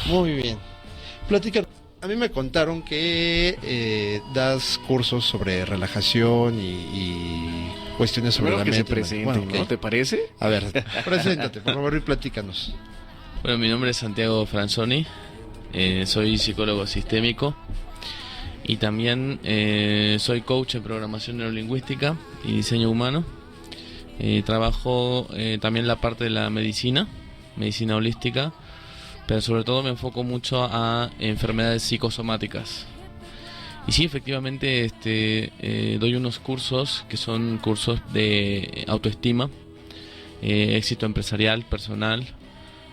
Muy bien. Platica. A mí me contaron que das cursos sobre relajación y cuestiones sobre Primero la que se mente. presenten, Bueno, ¿no? ok. ¿Te parece? A ver, preséntate, por favor, y platícanos. Bueno, mi nombre es Santiago Franzoni, soy psicólogo sistémico y también soy coach en programación neurolingüística y diseño humano. Trabajo también la parte de la medicina holística, pero sobre todo me enfoco mucho a enfermedades psicosomáticas. Y sí, efectivamente doy unos cursos que son cursos de autoestima, éxito empresarial, personal,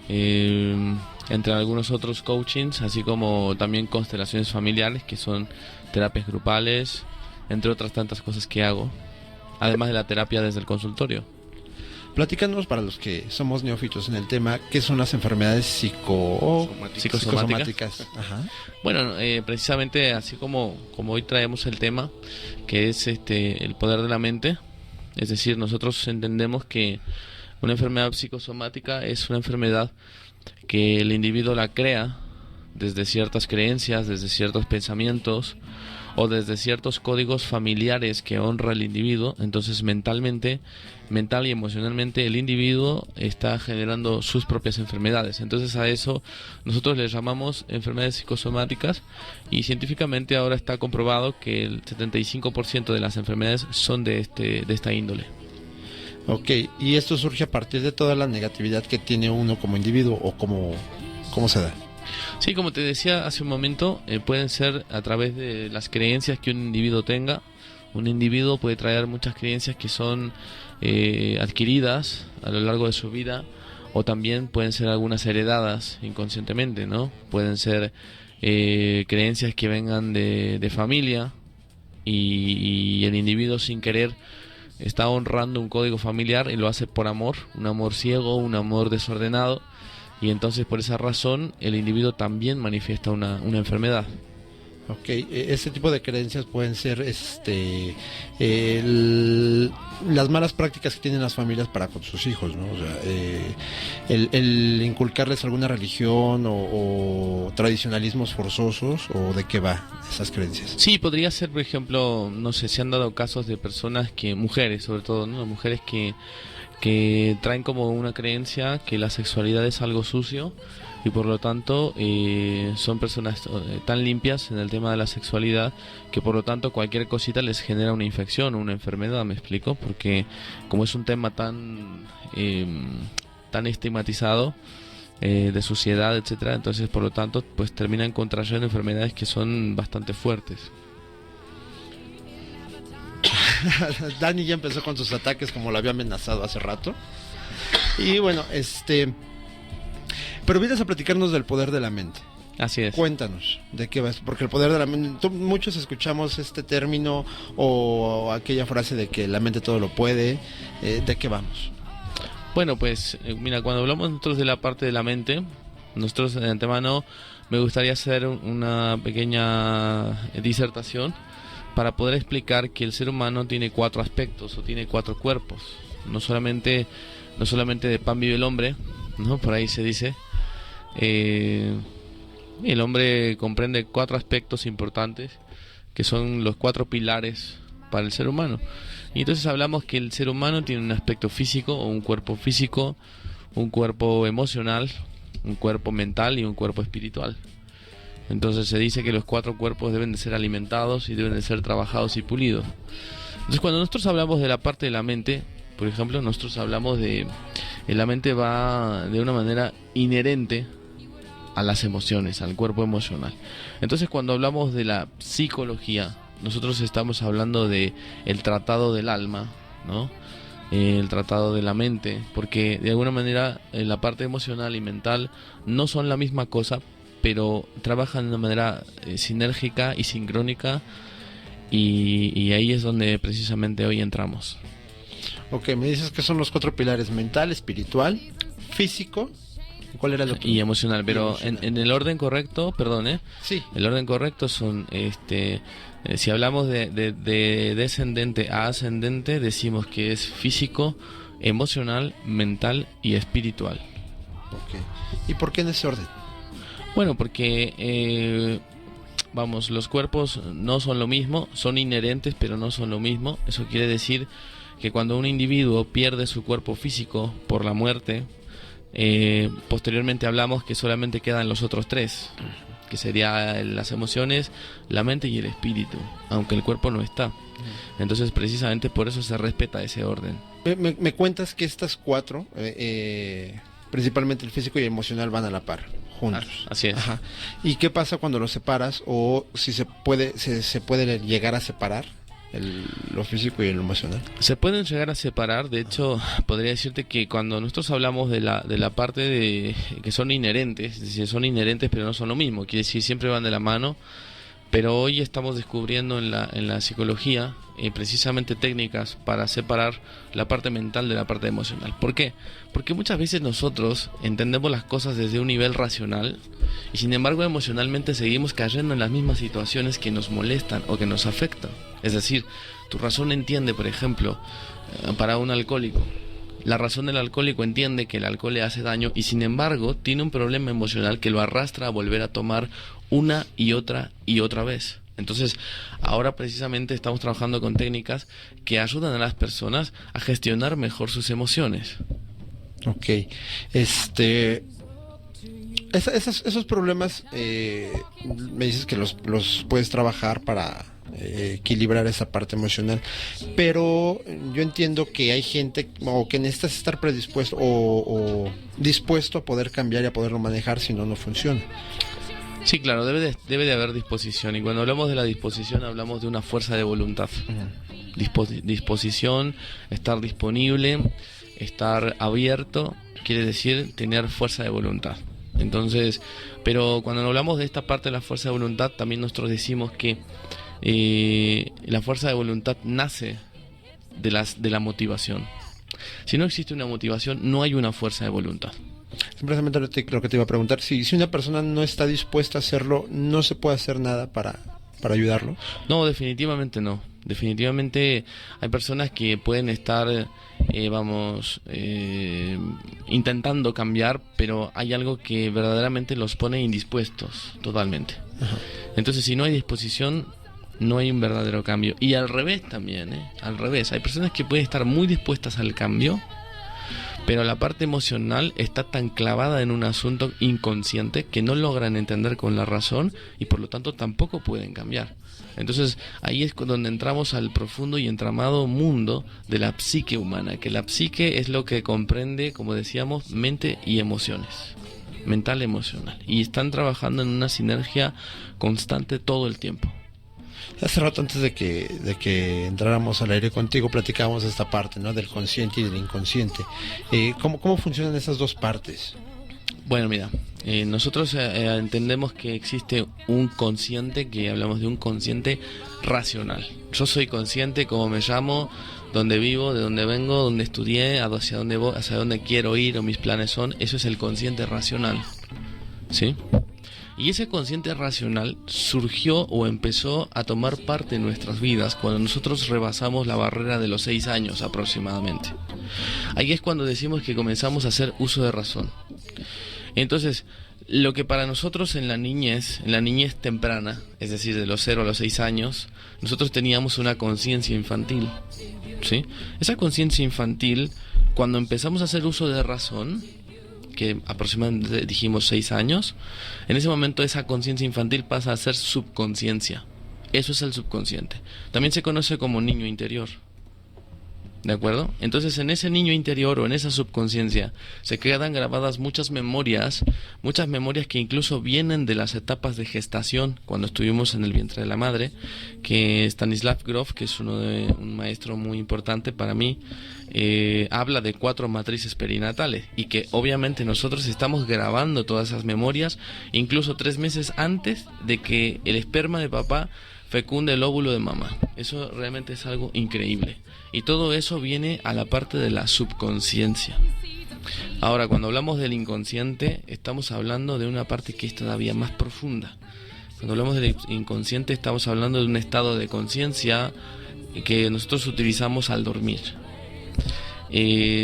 entre algunos otros coachings, así como también constelaciones familiares, que son terapias grupales, entre otras tantas cosas que hago, además de la terapia desde el consultorio. Platícanos, para los que somos neófitos en el tema, ¿qué son las enfermedades psicosomáticas? Ajá. Bueno, precisamente así como hoy traemos el tema, que es el poder de la mente, es decir, nosotros entendemos que una enfermedad psicosomática es una enfermedad que el individuo la crea desde ciertas creencias, desde ciertos pensamientos o desde ciertos códigos familiares que honra el individuo. Entonces mental y emocionalmente el individuo está generando sus propias enfermedades. Entonces a eso nosotros les llamamos enfermedades psicosomáticas, y científicamente ahora está comprobado que el 75% de las enfermedades son de esta índole. Ok, y esto surge a partir de toda la negatividad que tiene uno como individuo, o cómo se da. Sí, como te decía hace un momento, pueden ser a través de las creencias que un individuo tenga. Un individuo puede traer muchas creencias que son adquiridas a lo largo de su vida, o también pueden ser algunas heredadas inconscientemente, ¿no? Pueden ser creencias que vengan de familia, y el individuo sin querer está honrando un código familiar y lo hace por amor, un amor ciego, un amor desordenado. Y entonces por esa razón el individuo también manifiesta una enfermedad. Ok, este tipo de creencias pueden ser las malas prácticas que tienen las familias para con sus hijos, ¿no? O sea, el inculcarles alguna religión o tradicionalismos forzosos, ¿o de qué va esas creencias? Sí, podría ser, por ejemplo, no sé, se han dado casos de personas mujeres sobre todo, ¿no? Mujeres que traen como una creencia que la sexualidad es algo sucio, y por lo tanto son personas tan limpias en el tema de la sexualidad que por lo tanto cualquier cosita les genera una infección o una enfermedad. ¿Me explico? Porque como es un tema tan estigmatizado, de suciedad, etcétera, entonces por lo tanto pues terminan contrayendo enfermedades que son bastante fuertes. Dani ya empezó con sus ataques, como lo había amenazado hace rato. Y bueno, pero vienes a platicarnos del poder de la mente. Así es. Cuéntanos, ¿de qué vas? Porque el poder de la mente, muchos escuchamos este término o aquella frase de que la mente todo lo puede. ¿De qué vamos? Bueno, pues mira, cuando hablamos nosotros de la parte de la mente, nosotros de antemano me gustaría hacer una pequeña disertación para poder explicar que el ser humano tiene 4 aspectos, o tiene 4 cuerpos. No solamente de pan vive el hombre, ¿no? Por ahí se dice. El hombre comprende 4 aspectos importantes, que son los 4 pilares para el ser humano. Y entonces hablamos que el ser humano tiene un aspecto físico, o un cuerpo físico, un cuerpo emocional, un cuerpo mental y un cuerpo espiritual. Entonces se dice que los 4 cuerpos deben de ser alimentados y deben de ser trabajados y pulidos. Entonces cuando nosotros hablamos de la parte de la mente, por ejemplo, nosotros hablamos de que la mente va de una manera inherente a las emociones, al cuerpo emocional. Entonces cuando hablamos de la psicología, nosotros estamos hablando de el tratado del alma, ¿no? El tratado de la mente, porque de alguna manera la parte emocional y mental no son la misma cosa, pero trabajan de una manera sinérgica y sincrónica, y ahí es donde precisamente hoy entramos. Ok, me dices que son los 4 pilares: mental, espiritual, físico. ¿Cuál era el otro? Y emocional, pero emocional. En el orden correcto, perdón, Sí. el orden correcto son, si hablamos de descendente a ascendente, decimos que es físico, emocional, mental y espiritual. Ok. ¿Y por qué en ese orden? Bueno, porque vamos, los cuerpos no son lo mismo, son inherentes pero no son lo mismo. Eso quiere decir que cuando un individuo pierde su cuerpo físico por la muerte, posteriormente hablamos que solamente quedan los otros tres, que serían las emociones, la mente y el espíritu, aunque el cuerpo no está. Entonces precisamente por eso se respeta ese orden. Me cuentas que estas cuatro, principalmente el físico y el emocional, van a la par, juntos. Así es. Ajá. ¿Y qué pasa cuando los separas, o si se puede llegar a separar lo físico y lo emocional? Se pueden llegar a separar. De hecho, podría decirte que cuando nosotros hablamos de la parte de que son inherentes, es decir, son inherentes pero no son lo mismo, quiere decir siempre van de la mano. Pero hoy estamos descubriendo en la psicología precisamente técnicas para separar la parte mental de la parte emocional. ¿Por qué? Porque muchas veces nosotros entendemos las cosas desde un nivel racional y sin embargo emocionalmente seguimos cayendo en las mismas situaciones que nos molestan o que nos afectan. Es decir, tu razón entiende, por ejemplo, para un alcohólico, la razón del alcohólico entiende que el alcohol le hace daño y sin embargo tiene un problema emocional que lo arrastra a volver a tomar una y otra vez. Entonces, ahora precisamente estamos trabajando con técnicas que ayudan a las personas a gestionar mejor sus emociones. Ok. Esos problemas, me dices que los puedes trabajar para equilibrar esa parte emocional, pero yo entiendo que hay gente o que necesitas estar predispuesto o dispuesto a poder cambiar y a poderlo manejar, si no, no funciona. Sí, claro, debe de haber disposición, y cuando hablamos de la disposición hablamos de una fuerza de voluntad. Disposición, estar disponible, estar abierto, quiere decir tener fuerza de voluntad. Entonces, pero cuando hablamos de esta parte de la fuerza de voluntad, también nosotros decimos que la fuerza de voluntad nace de la motivación. Si no existe una motivación, no hay una fuerza de voluntad. Simplemente lo que te iba a preguntar, si una persona no está dispuesta a hacerlo, ¿no se puede hacer nada para ayudarlo? No, definitivamente no. Definitivamente hay personas que pueden estar, intentando cambiar, pero hay algo que verdaderamente los pone indispuestos totalmente. Ajá. Entonces, si no hay disposición, no hay un verdadero cambio. Y al revés también, al revés. Hay personas que pueden estar muy dispuestas al cambio, pero la parte emocional está tan clavada en un asunto inconsciente que no logran entender con la razón y por lo tanto tampoco pueden cambiar. Entonces ahí es donde entramos al profundo y entramado mundo de la psique humana, que la psique es lo que comprende, como decíamos, mente y emociones, mental y emocional, y están trabajando en una sinergia constante todo el tiempo. Hace rato, antes de que entráramos al aire contigo, platicábamos de esta parte, ¿no? Del consciente y del inconsciente. ¿Cómo funcionan esas dos partes? Bueno, mira, nosotros entendemos que existe un consciente, que hablamos de un consciente racional. Yo soy consciente, cómo me llamo, dónde vivo, de dónde vengo, dónde estudié, hacia dónde voy, hacia dónde quiero ir o mis planes son. Eso es el consciente racional, ¿sí? Y ese consciente racional surgió o empezó a tomar parte en nuestras vidas cuando nosotros rebasamos la barrera de los 6 años aproximadamente. Ahí es cuando decimos que comenzamos a hacer uso de razón. Entonces, lo que para nosotros en la niñez temprana, es decir, de los 0 a los 6 años, nosotros teníamos una conciencia infantil, ¿sí? Esa conciencia infantil, cuando empezamos a hacer uso de razón, que aproximadamente dijimos 6 años, en ese momento esa conciencia infantil pasa a ser subconsciencia. Eso es el subconsciente. También se conoce como niño interior. ¿De acuerdo? Entonces en ese niño interior o en esa subconsciencia se quedan grabadas muchas memorias que incluso vienen de las etapas de gestación, cuando estuvimos en el vientre de la madre, que Stanislav Grof, que es un maestro muy importante para mí, habla de 4 matrices perinatales, y que obviamente nosotros estamos grabando todas esas memorias incluso 3 meses antes de que el esperma de papá fecunde el óvulo de mamá. Eso realmente es algo increíble, y todo eso viene a la parte de la subconsciencia. Ahora, cuando hablamos del inconsciente, estamos hablando de una parte que es todavía más profunda. Cuando hablamos del inconsciente, estamos hablando de un estado de conciencia que nosotros utilizamos al dormir.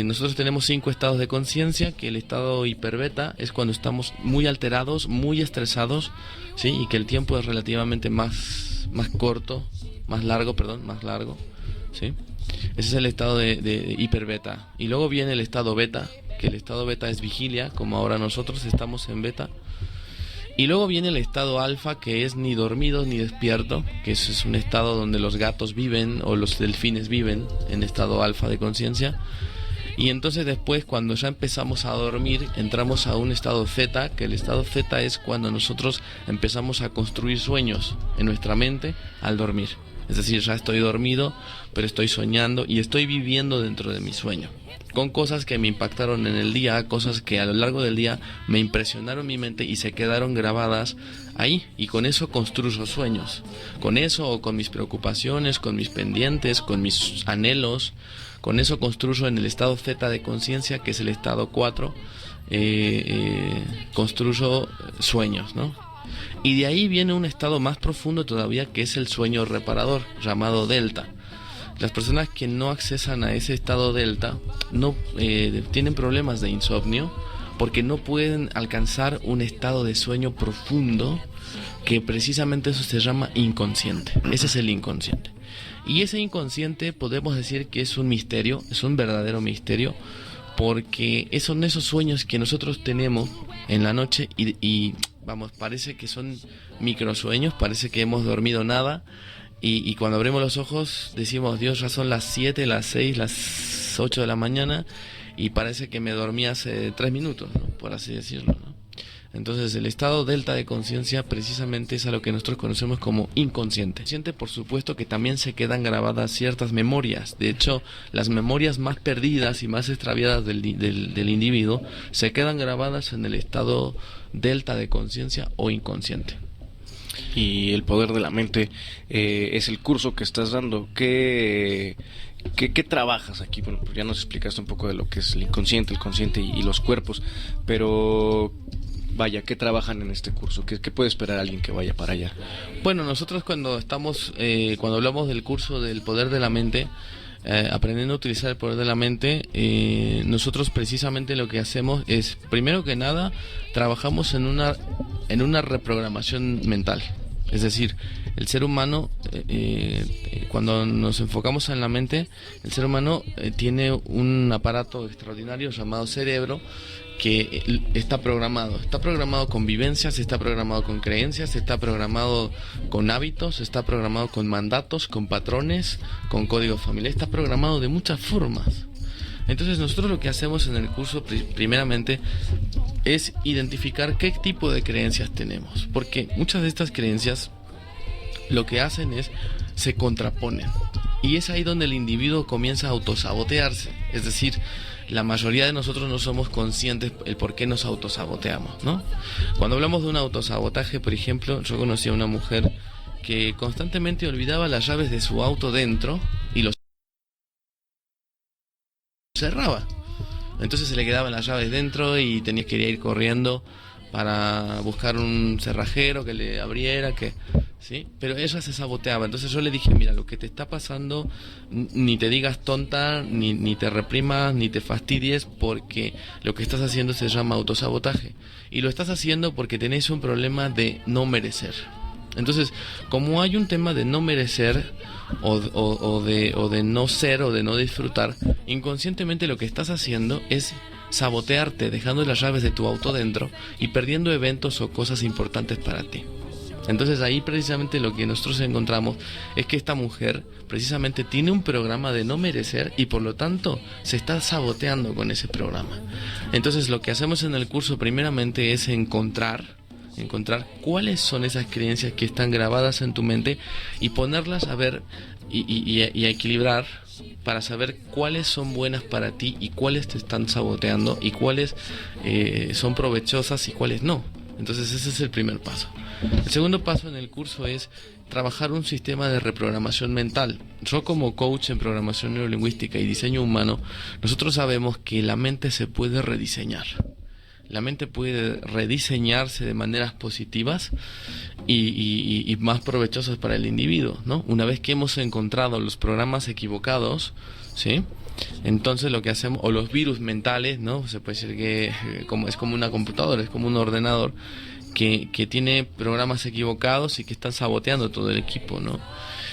Nosotros tenemos 5 estados de conciencia, que el estado hiperbeta es cuando estamos muy alterados, muy estresados, ¿sí? Y que el tiempo es relativamente más corto, más largo, ¿sí? Ese es el estado de hiperbeta. Y luego viene el estado beta, que el estado beta es vigilia, como ahora nosotros estamos en beta. Y luego viene el estado alfa, que es ni dormido ni despierto, que ese es un estado donde los gatos viven o los delfines viven en estado alfa de conciencia. Y entonces después, cuando ya empezamos a dormir, entramos a un estado zeta, que el estado zeta es cuando nosotros empezamos a construir sueños en nuestra mente al dormir. Es decir, ya estoy dormido, pero estoy soñando y estoy viviendo dentro de mi sueño, con cosas que me impactaron en el día, cosas que a lo largo del día me impresionaron mi mente y se quedaron grabadas ahí, y con eso construyo sueños, con eso o con mis preocupaciones, con mis pendientes, con mis anhelos, con eso construyo en el estado zeta de conciencia, que es el estado 4, construyo sueños, ¿no? Y de ahí viene un estado más profundo todavía, que es el sueño reparador, llamado delta. Las personas que no accesan a ese estado delta no tienen problemas de insomnio, porque no pueden alcanzar un estado de sueño profundo, que precisamente eso se llama inconsciente. Ese es el inconsciente. Y ese inconsciente podemos decir que es un misterio, es un verdadero misterio, porque son esos sueños que nosotros tenemos en la noche y vamos, parece que son microsueños, parece que hemos dormido nada, y cuando abrimos los ojos decimos, Dios, ya son las 7, las 6, las 8 de la mañana y parece que me dormí hace 3 minutos, ¿no? Por así decirlo, ¿no? Entonces el estado delta de conciencia precisamente es a lo que nosotros conocemos como inconsciente. Consciente, por supuesto que también se quedan grabadas ciertas memorias. De hecho, las memorias más perdidas y más extraviadas del individuo se quedan grabadas en el estado delta de conciencia o inconsciente. Y el poder de la mente es el curso que estás dando. ¿Qué trabajas aquí? Bueno, pues ya nos explicaste un poco de lo que es el inconsciente, el consciente y los cuerpos, pero vaya, ¿qué trabajan en este curso? ¿Qué puede esperar alguien que vaya para allá? Bueno, nosotros cuando hablamos del curso del poder de la mente, aprendiendo a utilizar el poder de la mente, nosotros precisamente lo que hacemos es, primero que nada, trabajamos en una reprogramación mental. Es decir, el ser humano, cuando nos enfocamos en la mente, el ser humano tiene un aparato extraordinario llamado cerebro, que está programado con vivencias, está programado con creencias, está programado con hábitos, está programado con mandatos, con patrones, con código familiar, está programado de muchas formas. Entonces nosotros lo que hacemos en el curso primeramente es identificar qué tipo de creencias tenemos, porque muchas de estas creencias lo que hacen es se contraponen, y es ahí donde el individuo comienza a autosabotearse. Es decir, la mayoría de nosotros no somos conscientes el por qué nos autosaboteamos, ¿no? Cuando hablamos de un autosabotaje, por ejemplo, yo conocí a una mujer que constantemente olvidaba las llaves de su auto dentro y los cerraba. Entonces se le quedaban las llaves dentro y quería ir corriendo para buscar un cerrajero que le abriera, ¿sí? Pero ella se saboteaba. Entonces yo le dije, mira, lo que te está pasando, ni te digas tonta, ni te reprimas, ni te fastidies, porque lo que estás haciendo se llama autosabotaje. Y lo estás haciendo porque tenés un problema de no merecer. Entonces, como hay un tema de no merecer o de no ser o de no disfrutar, inconscientemente lo que estás haciendo es sabotearte, dejando las llaves de tu auto dentro y perdiendo eventos o cosas importantes para ti. Entonces ahí precisamente lo que nosotros encontramos es que esta mujer precisamente tiene un programa de no merecer y por lo tanto se está saboteando con ese programa. Entonces lo que hacemos en el curso primeramente es encontrar cuáles son esas creencias que están grabadas en tu mente y ponerlas a ver y a equilibrar para saber cuáles son buenas para ti y cuáles te están saboteando y cuáles son provechosas y cuáles no. Entonces ese es el primer paso. El segundo paso en el curso es trabajar un sistema de reprogramación mental. Yo como coach en programación neurolingüística y diseño humano, nosotros sabemos que la mente se puede rediseñar. la mente puede rediseñarse de maneras positivas y más provechosas para el individuo, ¿no? Una vez que hemos encontrado los programas equivocados, ¿sí? Entonces lo que hacemos, o los virus mentales, ¿no? Se puede decir que es como una computadora, es como un ordenador que tiene programas equivocados y que están saboteando todo el equipo, ¿no?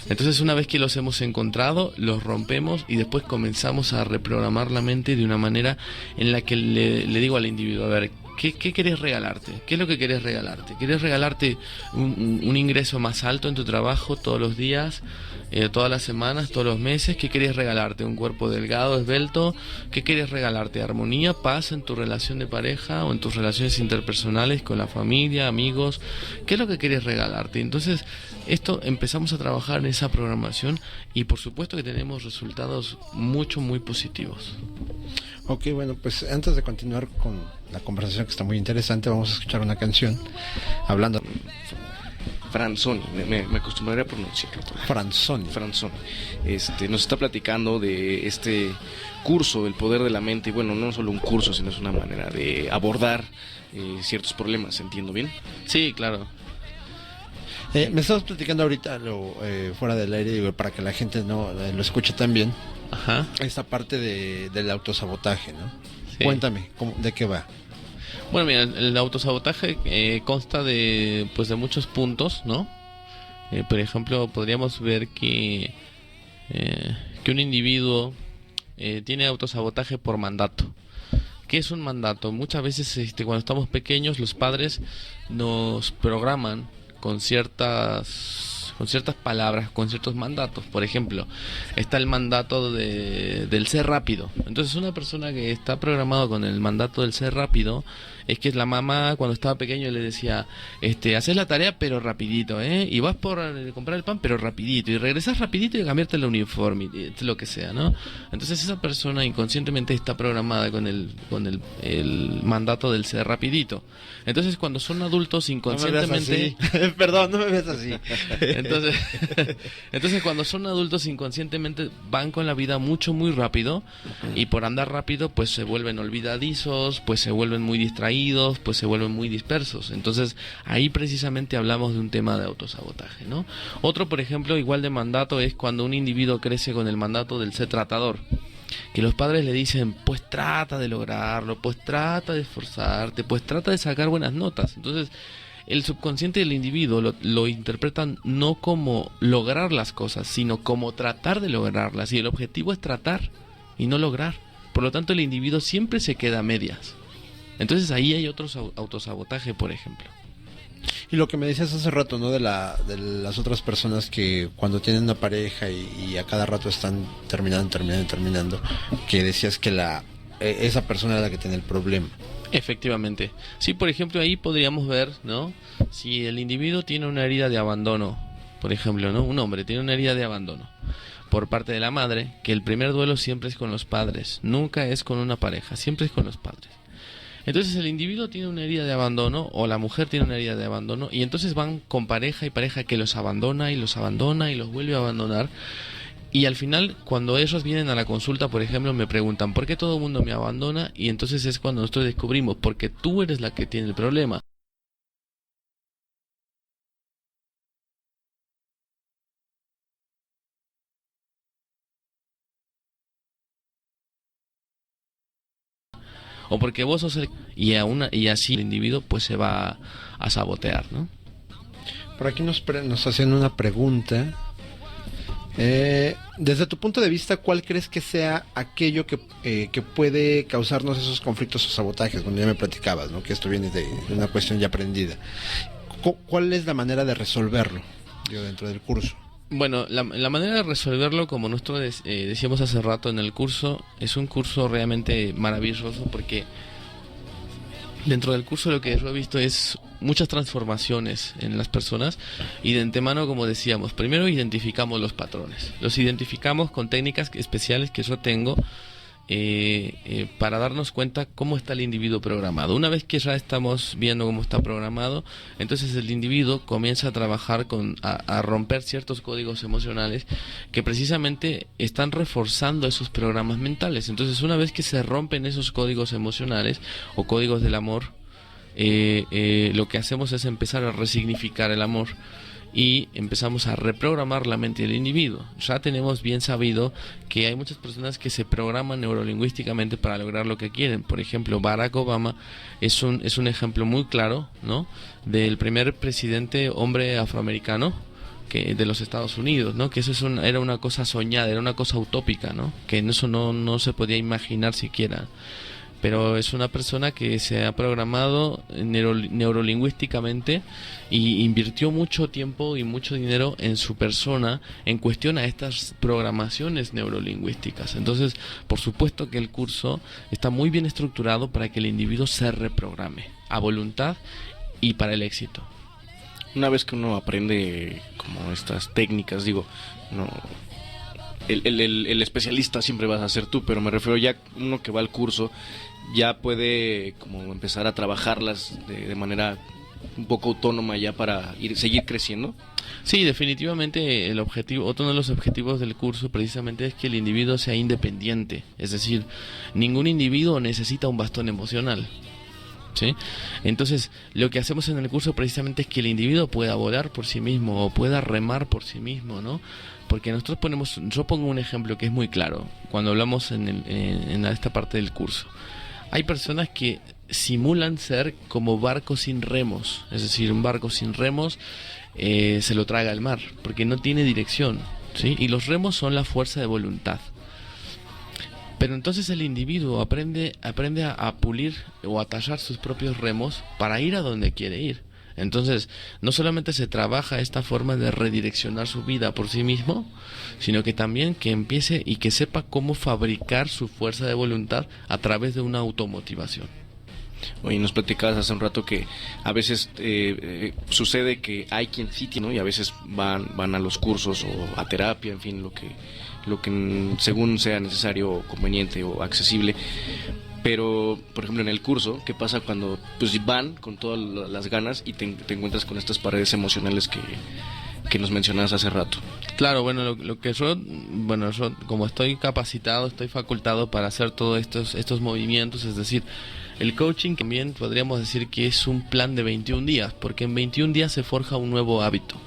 Entonces una vez que los hemos encontrado, los rompemos y después comenzamos a reprogramar la mente de una manera en la que le digo al individuo, a ver, ¿qué querés regalarte? ¿Qué es lo que querés regalarte? ¿Querés regalarte un ingreso más alto en tu trabajo todos los días, todas las semanas, todos los meses? ¿Qué querés regalarte? ¿Un cuerpo delgado, esbelto? ¿Qué querés regalarte? ¿Armonía, paz en tu relación de pareja o en tus relaciones interpersonales con la familia, amigos? ¿Qué es lo que querés regalarte? Entonces, esto empezamos a trabajar en esa programación y por supuesto que tenemos resultados muy positivos. Ok, bueno, pues antes de continuar con la conversación, que está muy interesante, vamos a escuchar una canción hablando. Franzoni, me acostumbraré a pronunciarlo. Franzoni. Nos está platicando de este curso, El Poder de la Mente. Y bueno, no solo un curso, sino es una manera de abordar ciertos problemas, ¿entiendo bien? Sí, claro. Me estabas platicando ahorita fuera del aire, digo, para que la gente no lo escuche también. Ajá. Esta parte del autosabotaje, ¿no? Sí. Cuéntame, ¿de qué va? Bueno, mira, el autosabotaje consta de muchos puntos, ¿no? Por ejemplo, podríamos ver que un individuo tiene autosabotaje por mandato. ¿Qué es un mandato? Muchas veces cuando estamos pequeños los padres nos programan con ciertas palabras, con ciertos mandatos. Por ejemplo, está el mandato del ser rápido. Entonces una persona que está programado con el mandato del ser rápido es que la mamá cuando estaba pequeño le decía, haces la tarea pero rapidito, y vas por comprar el pan pero rapidito, y regresas rapidito y cambiarte el uniforme, lo que sea, ¿no? Entonces esa persona inconscientemente está programada con el mandato del ser rapidito. Entonces cuando son adultos inconscientemente... Perdón, no me ves así. Entonces cuando son adultos inconscientemente van con la vida muy rápido, y por andar rápido pues se vuelven olvidadizos, pues se vuelven muy distraídos, pues se vuelven muy dispersos. Entonces ahí precisamente hablamos de un tema de autosabotaje, ¿no? Otro, por ejemplo, igual de mandato, es cuando un individuo crece con el mandato del ser tratador, que los padres le dicen, pues trata de lograrlo, pues trata de esforzarte, pues trata de sacar buenas notas. Entonces el subconsciente del individuo lo interpretan no como lograr las cosas, sino como tratar de lograrlas, y el objetivo es tratar y no lograr. Por lo tanto el individuo siempre se queda a medias. Entonces ahí hay otro autosabotaje, por ejemplo. Y lo que me decías hace rato, ¿no? De las otras personas que cuando tienen una pareja y a cada rato están terminando, que decías que esa persona era la que tiene el problema. Efectivamente. Sí, por ejemplo, ahí podríamos ver, ¿no? Si el individuo tiene una herida de abandono, por ejemplo, ¿no? Un hombre tiene una herida de abandono por parte de la madre, que el primer duelo siempre es con los padres, nunca es con una pareja, siempre es con los padres. Entonces el individuo tiene una herida de abandono, o la mujer tiene una herida de abandono, y entonces van con pareja y pareja que los abandona y los vuelve a abandonar. Y al final, cuando ellos vienen a la consulta, por ejemplo, me preguntan, ¿por qué todo el mundo me abandona? Y entonces es cuando nosotros descubrimos, porque tú eres la que tiene el problema. O porque vos sos y así el individuo pues se va a sabotear, ¿no? Por aquí nos hacen una pregunta. Desde tu punto de vista, ¿cuál crees que sea aquello que puede causarnos esos conflictos o sabotajes? Bueno, ya me platicabas, ¿no? Que esto viene de una cuestión ya aprendida. ¿Cuál es la manera de resolverlo dentro del curso? Bueno, la manera de resolverlo, como nosotros decíamos hace rato en el curso, es un curso realmente maravilloso, porque dentro del curso lo que yo he visto es muchas transformaciones en las personas, y de antemano, como decíamos, primero identificamos los patrones, los identificamos con técnicas especiales que yo tengo para darnos cuenta cómo está el individuo programado. Una vez que ya estamos viendo cómo está programado, entonces el individuo comienza a trabajar a romper ciertos códigos emocionales que precisamente están reforzando esos programas mentales. Entonces una vez que se rompen esos códigos emocionales o códigos del amor, lo que hacemos es empezar a resignificar el amor y empezamos a reprogramar la mente del individuo. Ya tenemos bien sabido que hay muchas personas que se programan neurolingüísticamente para lograr lo que quieren. Por ejemplo, Barack Obama es un ejemplo muy claro, ¿no?, del primer presidente hombre afroamericano de los Estados Unidos, ¿no? Que eso era una cosa soñada, era una cosa utópica, ¿no? Que eso no se podía imaginar siquiera. Pero es una persona que se ha programado neurolingüísticamente y invirtió mucho tiempo y mucho dinero en su persona en cuestión a estas programaciones neurolingüísticas. Entonces, por supuesto que el curso está muy bien estructurado para que el individuo se reprograme a voluntad y para el éxito. Una vez que uno aprende como estas técnicas, digo, no, el especialista siempre vas a ser tú, pero me refiero ya uno que va al curso ya puede como empezar a trabajarlas de manera un poco autónoma ya para seguir creciendo. Sí, definitivamente el objetivo, otro de los objetivos del curso precisamente es que el individuo sea independiente, es decir, ningún individuo necesita un bastón emocional. ¿Sí? Entonces, lo que hacemos en el curso precisamente es que el individuo pueda volar por sí mismo o pueda remar por sí mismo, ¿no? Porque nosotros yo pongo un ejemplo que es muy claro cuando hablamos en esta parte del curso. Hay personas que simulan ser como barcos sin remos, es decir, un barco sin remos se lo traga al mar porque no tiene dirección, ¿sí? Y los remos son la fuerza de voluntad. Pero entonces el individuo aprende a pulir o a tallar sus propios remos para ir a donde quiere ir. Entonces, no solamente se trabaja esta forma de redireccionar su vida por sí mismo, sino que también que empiece y que sepa cómo fabricar su fuerza de voluntad a través de una automotivación. Oye, nos platicabas hace un rato que a veces sucede que hay quien sí tiene, ¿no? Y a veces van a los cursos o a terapia, en fin, lo que según sea necesario, conveniente o accesible. Pero, por ejemplo, en el curso, ¿qué pasa cuando pues van con todas las ganas y te encuentras con estas paredes emocionales que nos mencionabas hace rato? Claro, bueno, lo que yo como estoy capacitado, estoy facultado para hacer todos estos movimientos, es decir, el coaching también podríamos decir que es un plan de 21 días, porque en 21 días se forja un nuevo hábito.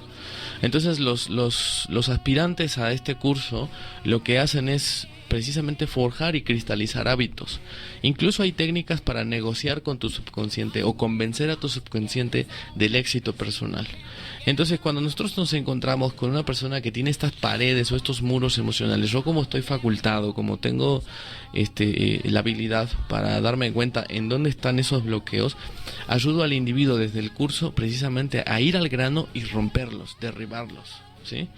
Entonces los aspirantes a este curso lo que hacen es precisamente forjar y cristalizar hábitos. Incluso hay técnicas para negociar con tu subconsciente o convencer a tu subconsciente del éxito personal. Entonces, cuando nosotros nos encontramos con una persona que tiene estas paredes o estos muros emocionales, yo como estoy facultado, como tengo la habilidad para darme cuenta en dónde están esos bloqueos, ayudo al individuo desde el curso precisamente a ir al grano y romperlos, derribarlos, ¿sí?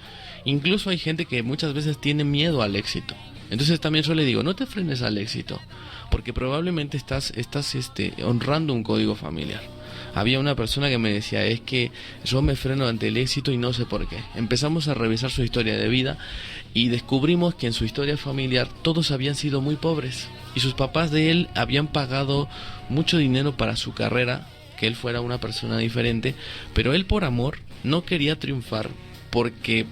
Incluso hay gente que muchas veces tiene miedo al éxito. Entonces también yo le digo, no te frenes al éxito, porque probablemente estás honrando un código familiar. Había una persona que me decía, es que yo me freno ante el éxito y no sé por qué. Empezamos a revisar su historia de vida y descubrimos que en su historia familiar todos habían sido muy pobres y sus papás de él habían pagado mucho dinero para su carrera, que él fuera una persona diferente, pero él por amor no quería triunfar porque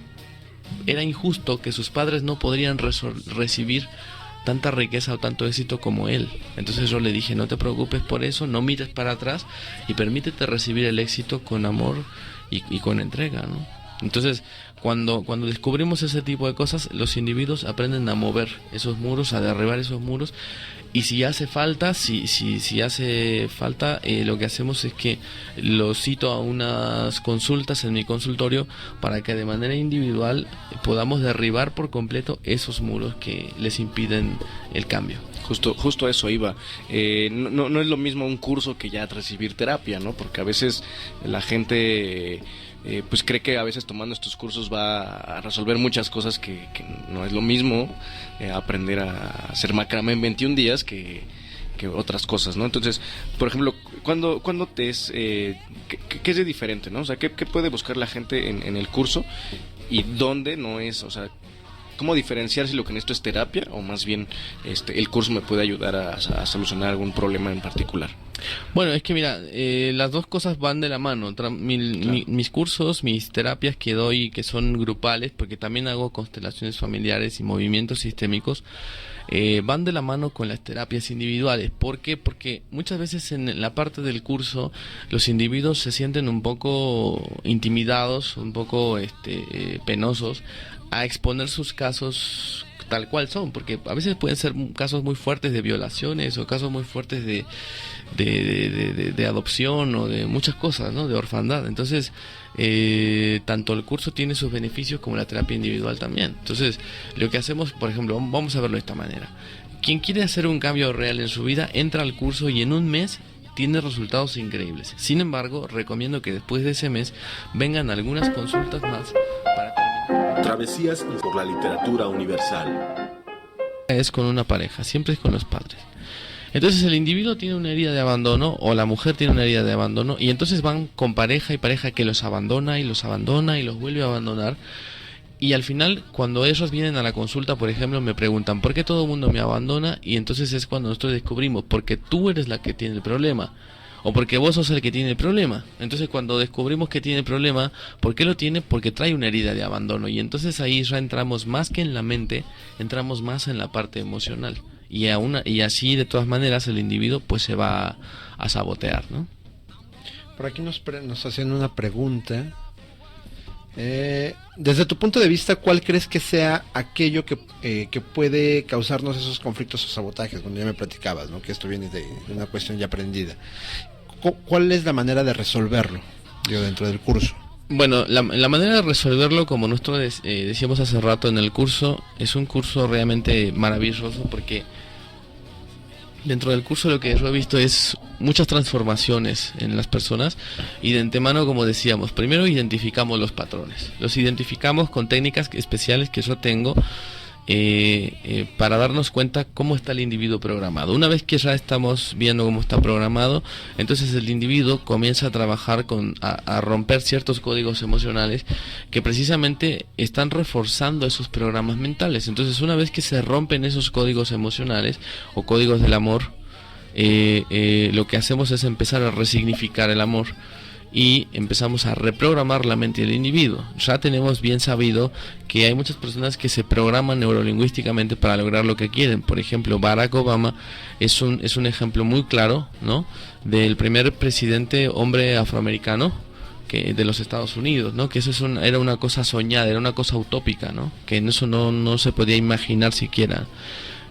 era injusto que sus padres no podrían recibir tanta riqueza o tanto éxito como él. Entonces yo le dije, no te preocupes por eso, no mires para atrás y permítete recibir el éxito con amor y con entrega, ¿no? Entonces, cuando descubrimos ese tipo de cosas, los individuos aprenden a mover esos muros, a derribar esos muros. Y si hace falta, lo que hacemos es que los cito a unas consultas en mi consultorio para que de manera individual podamos derribar por completo esos muros que les impiden el cambio. Justo a eso iba. No es lo mismo un curso que ya recibir terapia, ¿no? Porque a veces la gente pues cree que a veces tomando estos cursos va a resolver muchas cosas que no es lo mismo aprender a hacer macramé en 21 días que otras cosas, ¿no? Entonces, por ejemplo, ¿cuándo te es qué es de diferente, ¿no? O sea, ¿qué puede buscar la gente en el curso y dónde no es? O sea, ¿cómo diferenciar si lo que necesito es terapia o más bien el curso me puede ayudar a solucionar algún problema en particular? Bueno, es que mira, las dos cosas van de la mano. Mis cursos, mis terapias que doy, que son grupales, porque también hago constelaciones familiares y movimientos sistémicos, van de la mano con las terapias individuales. ¿Por qué? Porque muchas veces en la parte del curso los individuos se sienten un poco intimidados, un poco penosos a exponer sus casos tal cual son, porque a veces pueden ser casos muy fuertes de violaciones o casos muy fuertes de adopción o de muchas cosas, ¿no? De orfandad. Entonces, tanto el curso tiene sus beneficios como la terapia individual también. Entonces, lo que hacemos, por ejemplo, vamos a verlo de esta manera. Quien quiere hacer un cambio real en su vida, entra al curso y en un mes tiene resultados increíbles. Sin embargo, recomiendo que después de ese mes vengan algunas consultas más para terminar. Travesías por la literatura universal. Es con una pareja, siempre es con los padres. Entonces el individuo tiene una herida de abandono o la mujer tiene una herida de abandono y entonces van con pareja y pareja que los abandona y los vuelve a abandonar. Y al final, cuando ellos vienen a la consulta, por ejemplo, me preguntan ¿por qué todo el mundo me abandona? Y entonces es cuando nosotros descubrimos porque tú eres la que tiene el problema o porque vos sos el que tiene el problema. Entonces cuando descubrimos que tiene el problema, ¿por qué lo tiene? Porque trae una herida de abandono. Y entonces ahí ya entramos más que en la mente, entramos más en la parte emocional. Y así de todas maneras el individuo pues se va a sabotear, ¿no? Por aquí nos hacen una pregunta. Desde tu punto de vista, ¿cuál crees que sea aquello que puede causarnos esos conflictos o sabotajes? Cuando ya me platicabas, ¿no? Que esto viene de una cuestión ya aprendida. ¿Cuál es la manera de resolverlo, dentro del curso? Bueno, la manera de resolverlo, como nosotros decíamos hace rato en el curso, es un curso realmente maravilloso porque dentro del curso lo que yo he visto es muchas transformaciones en las personas y de antemano, como decíamos, primero identificamos los patrones, los identificamos con técnicas especiales que yo tengo para darnos cuenta cómo está el individuo programado. Una vez que ya estamos viendo cómo está programado, entonces el individuo comienza a trabajar a romper ciertos códigos emocionales que precisamente están reforzando esos programas mentales. Entonces una vez que se rompen esos códigos emocionales o códigos del amor, lo que hacemos es empezar a resignificar el amor y empezamos a reprogramar la mente del individuo. Ya tenemos bien sabido que hay muchas personas que se programan neurolingüísticamente para lograr lo que quieren. Por ejemplo, Barack Obama es un ejemplo muy claro, ¿no?, del primer presidente hombre afroamericano de los Estados Unidos, ¿no? Que eso era una cosa soñada, era una cosa utópica, ¿no? Que eso no se podía imaginar siquiera.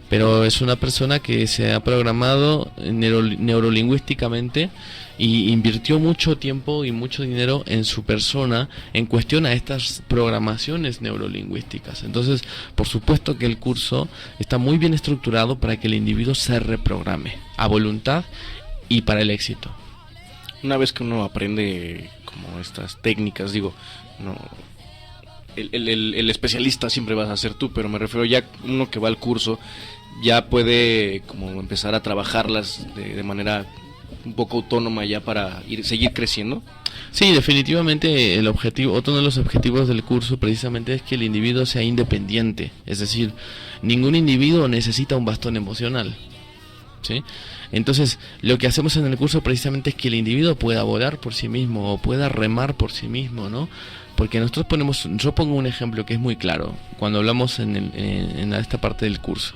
Pero es una persona que se ha programado neurolingüísticamente y invirtió mucho tiempo y mucho dinero en su persona en cuestión a estas programaciones neurolingüísticas. Entonces, por supuesto que el curso está muy bien estructurado para que el individuo se reprograme a voluntad y para el éxito. Una vez que uno aprende como estas técnicas, digo, no, el especialista siempre vas a ser tú, pero me refiero ya uno que va al curso ya puede como empezar a trabajarlas de manera un poco autónoma ya para seguir creciendo. Sí, definitivamente el objetivo, otro de los objetivos del curso precisamente es que el individuo sea independiente, es decir, ningún individuo necesita un bastón emocional, ¿sí? Entonces, lo que hacemos en el curso precisamente es que el individuo pueda volar por sí mismo o pueda remar por sí mismo, ¿no? Porque nosotros yo pongo un ejemplo que es muy claro cuando hablamos en esta parte del curso.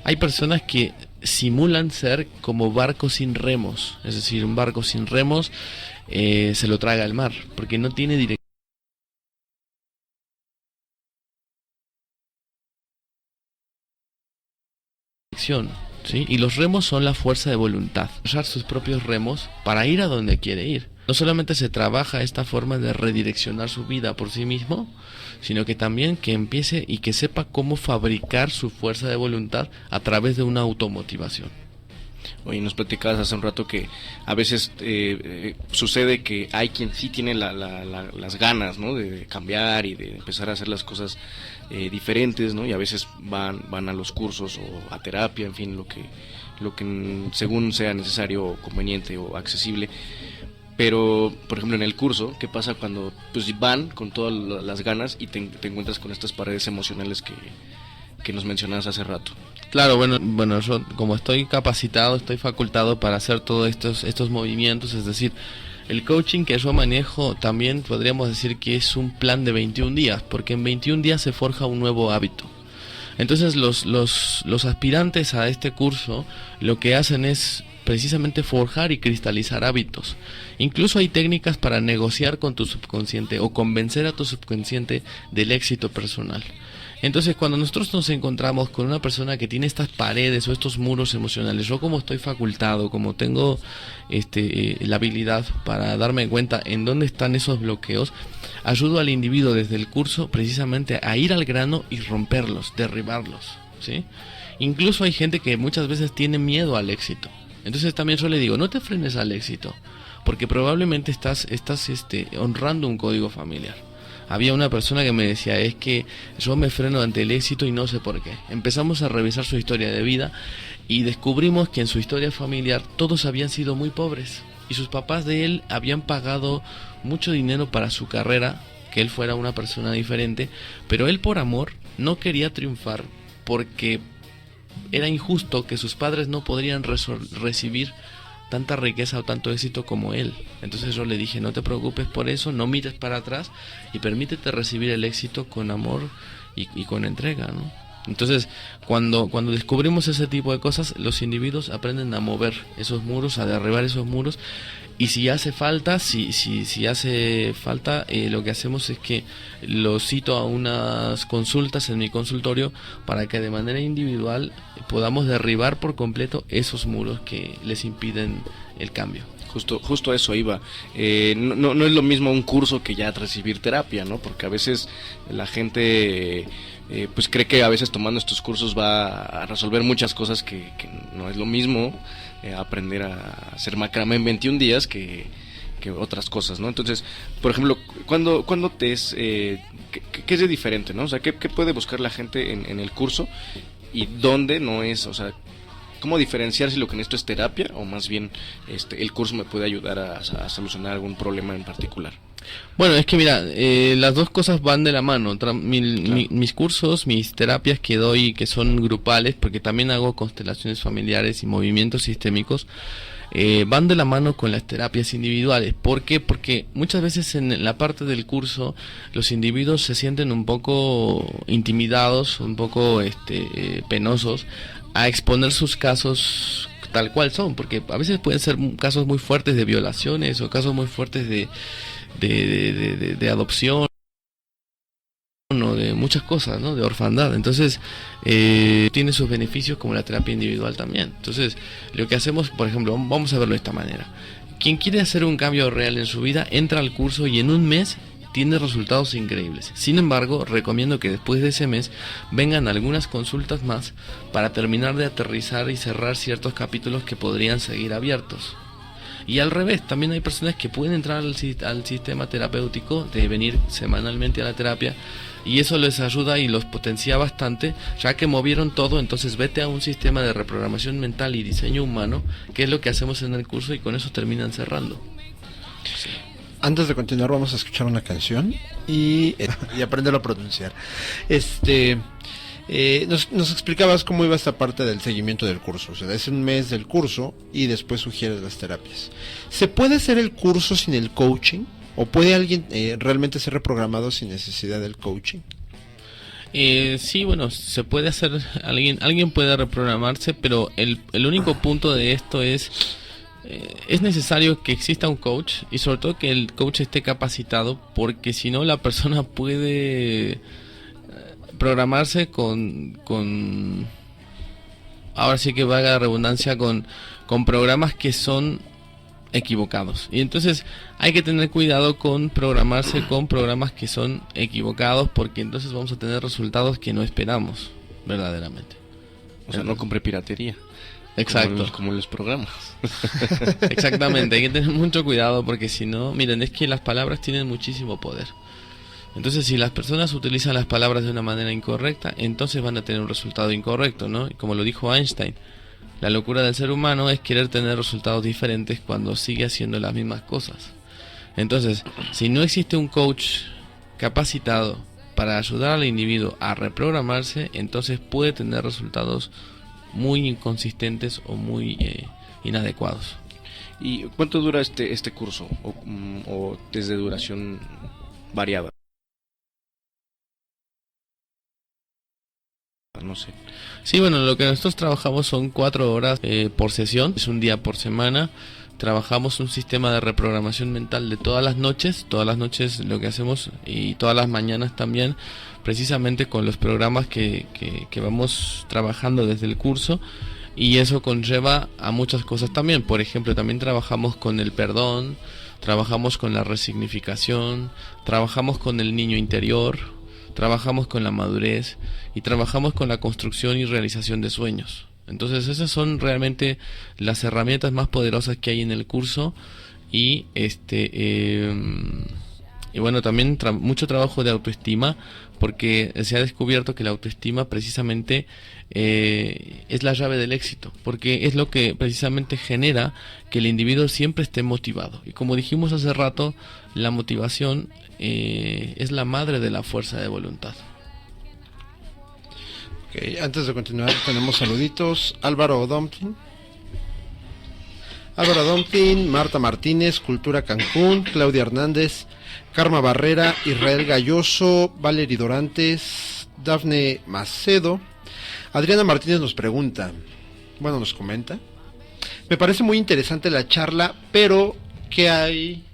Hay personas que simulan ser como barcos sin remos, es decir, un barco sin remos se lo traga el mar, porque no tiene dirección, ¿sí? Y los remos son la fuerza de voluntad, usar sus propios remos para ir a donde quiere ir. No solamente se trabaja esta forma de redireccionar su vida por sí mismo, sino que también que empiece y que sepa cómo fabricar su fuerza de voluntad a través de una automotivación. Oye, nos platicabas hace un rato que a veces sucede que hay quien sí tiene las ganas, ¿no?, de cambiar y de empezar a hacer las cosas diferentes, ¿no? Y a veces van a los cursos o a terapia, en fin, lo que según sea necesario o conveniente o accesible. Pero, por ejemplo, en el curso, ¿qué pasa cuando pues van con todas las ganas y te encuentras con estas paredes emocionales que nos mencionabas hace rato? Claro, bueno, yo como estoy capacitado, estoy facultado para hacer todos estos movimientos, es decir, el coaching que yo manejo también podríamos decir que es un plan de 21 días, porque en 21 días se forja un nuevo hábito. Entonces los aspirantes a este curso lo que hacen es precisamente forjar y cristalizar hábitos. Incluso hay técnicas para negociar con tu subconsciente o convencer a tu subconsciente del éxito personal. Entonces, cuando nosotros nos encontramos con una persona que tiene estas paredes o estos muros emocionales, yo como estoy facultado, como tengo la habilidad para darme cuenta en dónde están esos bloqueos, ayudo al individuo desde el curso precisamente a ir al grano y romperlos, derribarlos, ¿sí? Incluso hay gente que muchas veces tiene miedo al éxito. Entonces también yo le digo, no te frenes al éxito, porque probablemente estás honrando un código familiar. Había una persona que me decía, es que yo me freno ante el éxito y no sé por qué. Empezamos a revisar su historia de vida y descubrimos que en su historia familiar todos habían sido muy pobres y sus papás de él habían pagado mucho dinero para su carrera, que él fuera una persona diferente, pero él por amor no quería triunfar porque era injusto que sus padres no podrían recibir tanta riqueza o tanto éxito como él. Entonces yo le dije, no te preocupes por eso, no mires para atrás y permítete recibir el éxito con amor y con entrega, ¿no? Entonces, cuando descubrimos ese tipo de cosas, los individuos aprenden a mover esos muros, a derribar esos muros, y si hace falta, lo que hacemos es que los cito a unas consultas en mi consultorio para que de manera individual podamos derribar por completo esos muros que les impiden el cambio. Justo a eso iba. No es lo mismo un curso que ya recibir terapia, ¿no? Porque a veces la gente pues cree que a veces tomando estos cursos va a resolver muchas cosas que no es lo mismo aprender a hacer macramé en 21 días que otras cosas, ¿no? Entonces, por ejemplo, ¿cuándo te es qué es de diferente, ¿no? O sea, ¿qué puede buscar la gente en el curso y dónde no es? O sea, ¿cómo diferenciar si lo que necesito es terapia o más bien el curso me puede ayudar a solucionar algún problema en particular? Bueno, es que mira, las dos cosas van de la mano. Mis cursos, mis terapias que doy, que son grupales, porque también hago constelaciones familiares y movimientos sistémicos, van de la mano con las terapias individuales. ¿Por qué? Porque muchas veces en la parte del curso los individuos se sienten un poco intimidados, un poco penosos a exponer sus casos tal cual son, porque a veces pueden ser casos muy fuertes de violaciones o casos muy fuertes de adopción o de muchas cosas, ¿no? De orfandad. Entonces tiene sus beneficios como la terapia individual también. Entonces lo que hacemos, por ejemplo, vamos a verlo de esta manera: quien quiere hacer un cambio real en su vida entra al curso y en un mes tiene resultados increíbles. Sin embargo, recomiendo que después de ese mes vengan algunas consultas más para terminar de aterrizar y cerrar ciertos capítulos que podrían seguir abiertos. Y al revés, también hay personas que pueden entrar al sistema terapéutico, de venir semanalmente a la terapia, y eso les ayuda y los potencia bastante, ya que movieron todo. Entonces vete a un sistema de reprogramación mental y diseño humano, que es lo que hacemos en el curso, y con eso terminan cerrando. Sí. Antes de continuar vamos a escuchar una canción y aprenderlo a pronunciar. Nos explicabas cómo iba esta parte del seguimiento del curso. O sea, es un mes del curso y después sugieres las terapias. ¿Se puede hacer el curso sin el coaching? ¿O puede alguien realmente ser reprogramado sin necesidad del coaching? Sí, bueno, se puede hacer. Alguien puede reprogramarse, pero el único punto de esto es necesario que exista un coach, y sobre todo que el coach esté capacitado, porque si no la persona puede programarse con ahora sí que valga la redundancia, con programas que son equivocados. Y entonces hay que tener cuidado con programarse con programas que son equivocados, porque entonces vamos a tener resultados que no esperamos verdaderamente. O sea, no compre piratería. Exacto. Como los programas. Exactamente, hay que tener mucho cuidado, porque si no, miren, es que las palabras tienen muchísimo poder. Entonces, si las personas utilizan las palabras de una manera incorrecta, entonces van a tener un resultado incorrecto, ¿no? Y como lo dijo Einstein, la locura del ser humano es querer tener resultados diferentes cuando sigue haciendo las mismas cosas. Entonces, si no existe un coach capacitado para ayudar al individuo a reprogramarse, entonces puede tener resultados muy inconsistentes o muy inadecuados. ¿Y cuánto dura este curso? ¿O desde duración variada? No sé. Sí, bueno, lo que nosotros trabajamos son 4 horas por sesión, es un día por semana. Trabajamos un sistema de reprogramación mental de todas las noches lo que hacemos, y todas las mañanas también, precisamente con los programas que vamos trabajando desde el curso, y eso conlleva a muchas cosas también. Por ejemplo, también trabajamos con el perdón, trabajamos con la resignificación, trabajamos con el niño interior, trabajamos con la madurez y trabajamos con la construcción y realización de sueños. Entonces esas son realmente las herramientas más poderosas que hay en el curso. Y y bueno, también mucho trabajo de autoestima, porque se ha descubierto que la autoestima precisamente es la llave del éxito, porque es lo que precisamente genera que el individuo siempre esté motivado. Y como dijimos hace rato, la motivación es la madre de la fuerza de voluntad. Okay, antes de continuar tenemos saluditos. Álvaro Domtin, Marta Martínez, Cultura Cancún, Claudia Hernández, Karma Barrera, Israel Galloso, Valery Dorantes, Dafne Macedo. Adriana Martínez nos comenta: me parece muy interesante la charla, pero ¿qué hay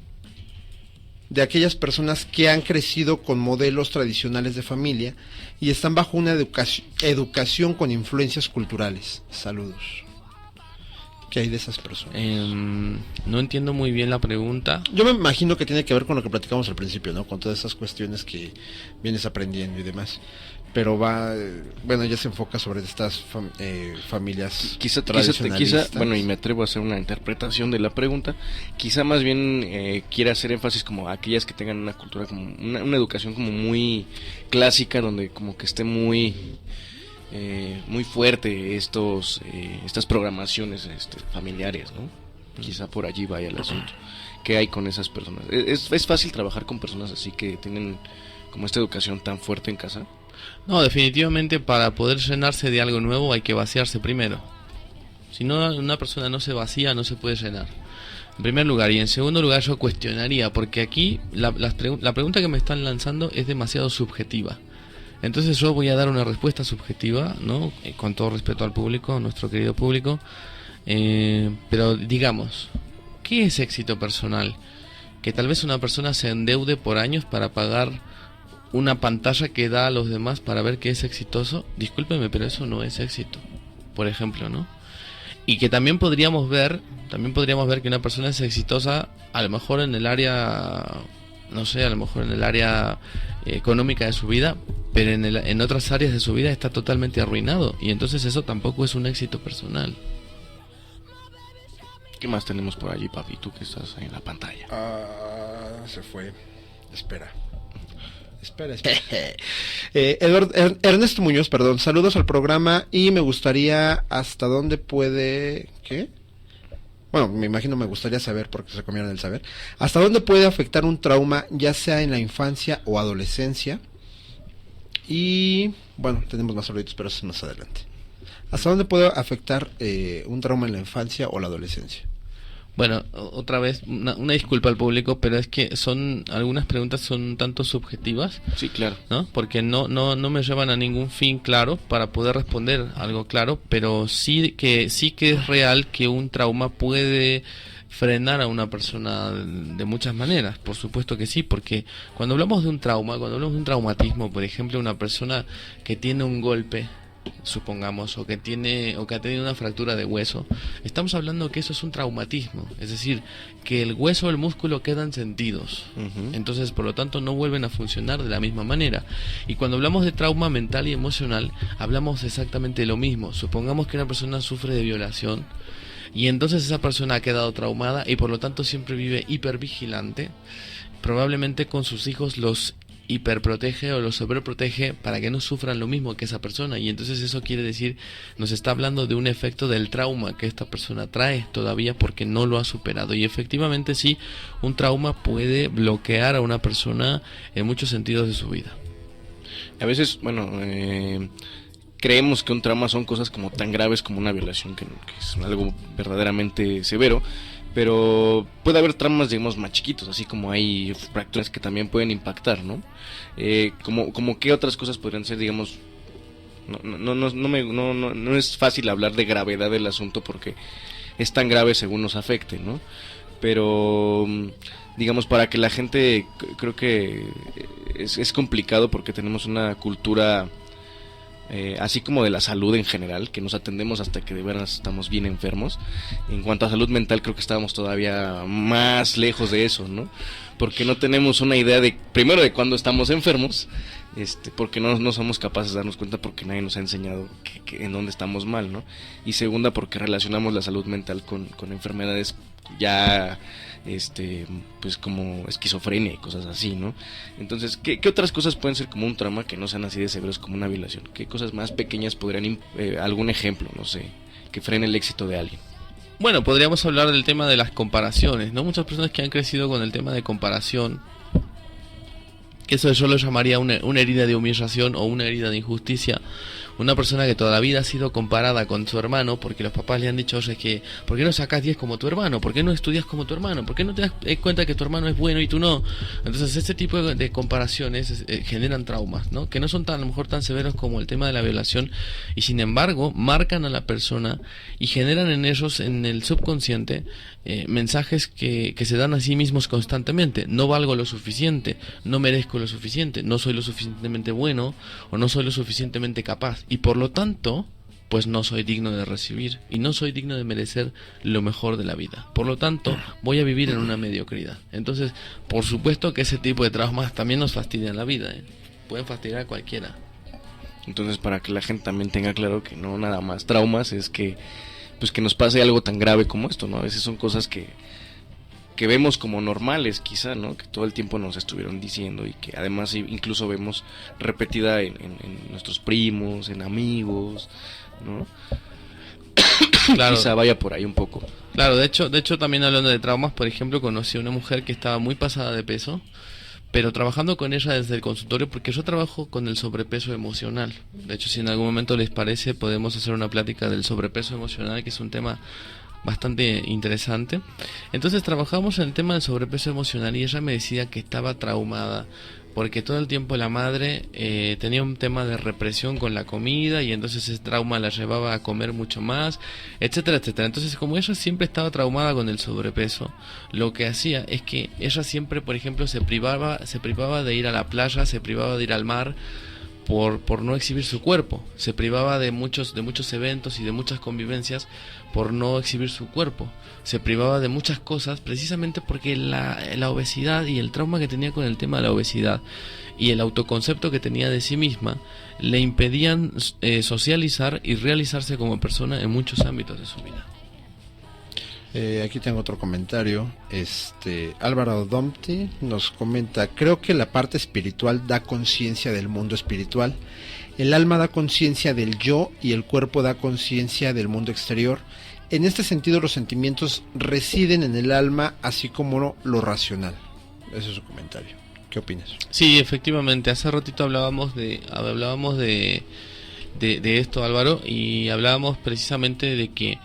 de aquellas personas que han crecido con modelos tradicionales de familia y están bajo una educación con influencias culturales? Saludos. ¿Qué hay de esas personas? No entiendo muy bien la pregunta. Yo me imagino que tiene que ver con lo que platicamos al principio, ¿no? Con todas esas cuestiones que vienes aprendiendo y demás. Pero ya se enfoca sobre estas familias tradicionalistas. Bueno, y me atrevo a hacer una interpretación de la pregunta. Quizá más bien quiere hacer énfasis como a aquellas que tengan una cultura, como una educación como muy clásica, donde como que esté muy fuerte estas programaciones familiares, ¿no? Quizá por allí vaya el asunto. ¿Qué hay con esas personas? ¿Es fácil trabajar con personas así que tienen como esta educación tan fuerte en casa? No, definitivamente para poder llenarse de algo nuevo hay que vaciarse primero. Si no, una persona no se vacía, no se puede llenar. En primer lugar, y en segundo lugar yo cuestionaría, porque aquí la pregunta que me están lanzando es demasiado subjetiva. Entonces yo voy a dar una respuesta subjetiva, ¿no? Con todo respeto al público, nuestro querido público. Pero digamos, ¿qué es éxito personal? Que tal vez una persona se endeude por años para pagar una pantalla que da a los demás para ver que es exitoso. Discúlpeme, pero eso no es éxito, por ejemplo, ¿no? Y que también podríamos ver que una persona es exitosa a lo mejor en el área, no sé, a lo mejor en el área económica de su vida, pero en otras áreas de su vida está totalmente arruinado, y entonces eso tampoco es un éxito personal. ¿Qué más tenemos por allí, papi? Tú que estás ahí en la pantalla. Se fue. Espera. Ernesto Muñoz, saludos al programa y me gustaría hasta dónde puede... ¿Qué? Bueno, me gustaría saber, porque se comieron el saber. ¿Hasta dónde puede afectar un trauma, ya sea en la infancia o adolescencia? Y bueno, tenemos más saluditos, pero eso es más adelante. ¿Hasta dónde puede afectar un trauma en la infancia o la adolescencia? Bueno, otra vez, una disculpa al público, pero es que algunas preguntas son un tanto subjetivas. Sí, claro. ¿No? Porque no me llevan a ningún fin claro para poder responder algo claro, pero sí que es real que un trauma puede frenar a una persona de muchas maneras. Por supuesto que sí, porque cuando hablamos de un trauma, cuando hablamos de un traumatismo, por ejemplo, una persona que tiene un golpe, supongamos, o que ha tenido una fractura de hueso, estamos hablando que eso es un traumatismo, es decir, que el hueso o el músculo quedan sentidos. Entonces, por lo tanto, no vuelven a funcionar de la misma manera. Y cuando hablamos de trauma mental y emocional, hablamos exactamente lo mismo. Supongamos que una persona sufre de violación y entonces esa persona ha quedado traumada y por lo tanto siempre vive hipervigilante. Probablemente con sus hijos los hiperprotege o los sobreprotege para que no sufran lo mismo que esa persona, y entonces eso quiere decir, nos está hablando de un efecto del trauma que esta persona trae todavía porque no lo ha superado. Y efectivamente sí, un trauma puede bloquear a una persona en muchos sentidos de su vida. A veces, bueno, creemos que un trauma son cosas como tan graves como una violación, que es algo verdaderamente severo, pero puede haber traumas, digamos, más chiquitos, así como hay fracturas que también pueden impactar, ¿no? Como qué otras cosas podrían ser, digamos, no es fácil hablar de gravedad del asunto porque es tan grave según nos afecte, ¿no? Pero digamos, para que la gente, creo que es complicado porque tenemos una cultura así como de la salud en general, que nos atendemos hasta que de verdad estamos bien enfermos. En cuanto a salud mental, creo que estábamos todavía más lejos de eso, ¿no? Porque no tenemos una idea de, primero, de cuándo estamos enfermos, porque no somos capaces de darnos cuenta porque nadie nos ha enseñado que en dónde estamos mal, ¿no? Y segunda, porque relacionamos la salud mental con enfermedades ya pues como esquizofrenia y cosas así, ¿no? Entonces, ¿qué otras cosas pueden ser como un trauma que no sean así de severos como una violación? ¿Qué cosas más pequeñas podrían, algún ejemplo, no sé, que frene el éxito de alguien? Bueno, podríamos hablar del tema de las comparaciones, ¿no? Muchas personas que han crecido con el tema de comparación, que eso yo lo llamaría una herida de humillación o una herida de injusticia. Una persona que toda la vida ha sido comparada con su hermano porque los papás le han dicho, oye, que ¿por qué no sacas 10 como tu hermano? ¿Por qué no estudias como tu hermano? ¿Por qué no te das cuenta que tu hermano es bueno y tú no? Entonces este tipo de comparaciones generan traumas, ¿no? Que no son a lo mejor tan severos como el tema de la violación, y sin embargo marcan a la persona y generan en ellos, en el subconsciente, mensajes que se dan a sí mismos constantemente. No valgo lo suficiente, no merezco lo suficiente, no soy lo suficientemente bueno o no soy lo suficientemente capaz, y por lo tanto pues no soy digno de recibir y no soy digno de merecer lo mejor de la vida. Por lo tanto, voy a vivir en una mediocridad. Entonces, por supuesto que ese tipo de traumas también nos fastidian la vida, ¿eh? Pueden fastidiar a cualquiera. Entonces, para que la gente también tenga claro que no nada más traumas es que pues que nos pase algo tan grave como esto, ¿no? A veces son cosas que vemos como normales, quizá, ¿no? Que todo el tiempo nos estuvieron diciendo y que además incluso vemos repetida en nuestros primos, en amigos, ¿no? Claro. Quizá vaya por ahí un poco. Claro, de hecho también hablando de traumas, por ejemplo, conocí a una mujer que estaba muy pasada de peso, pero trabajando con ella desde el consultorio, porque yo trabajo con el sobrepeso emocional. De hecho, si en algún momento les parece, podemos hacer una plática del sobrepeso emocional, que es un tema bastante interesante. Entonces trabajamos en el tema del sobrepeso emocional y ella me decía que estaba traumada porque todo el tiempo la madre tenía un tema de represión con la comida y entonces ese trauma la llevaba a comer mucho más, etcétera, etcétera. Entonces, como ella siempre estaba traumada con el sobrepeso, lo que hacía es que ella siempre, por ejemplo, se privaba de ir a la playa, se privaba de ir al mar por no exhibir su cuerpo, se privaba de muchos eventos y de muchas convivencias por no exhibir su cuerpo, se privaba de muchas cosas precisamente porque la obesidad y el trauma que tenía con el tema de la obesidad y el autoconcepto que tenía de sí misma le impedían socializar y realizarse como persona en muchos ámbitos de su vida. Aquí tengo otro comentario. Álvaro Domti nos comenta: creo que la parte espiritual da conciencia del mundo espiritual, el alma da conciencia del yo y el cuerpo da conciencia del mundo exterior. En este sentido, los sentimientos residen en el alma, así como lo racional. Ese es su comentario. ¿Qué opinas? Sí, efectivamente. Hace ratito hablábamos de esto, Álvaro, y hablábamos precisamente de que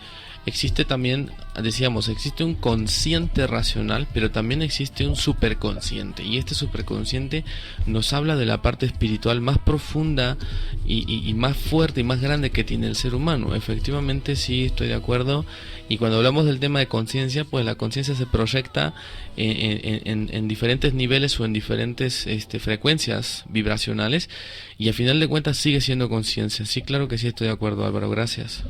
existe también, decíamos, existe un consciente racional, pero también existe un superconsciente, y este superconsciente nos habla de la parte espiritual más profunda y más fuerte y más grande que tiene el ser humano. Efectivamente, sí, estoy de acuerdo, y cuando hablamos del tema de conciencia, pues la conciencia se proyecta en diferentes niveles o en diferentes frecuencias vibracionales, y al final de cuentas sigue siendo conciencia. Sí, claro que sí, estoy de acuerdo, Álvaro, gracias.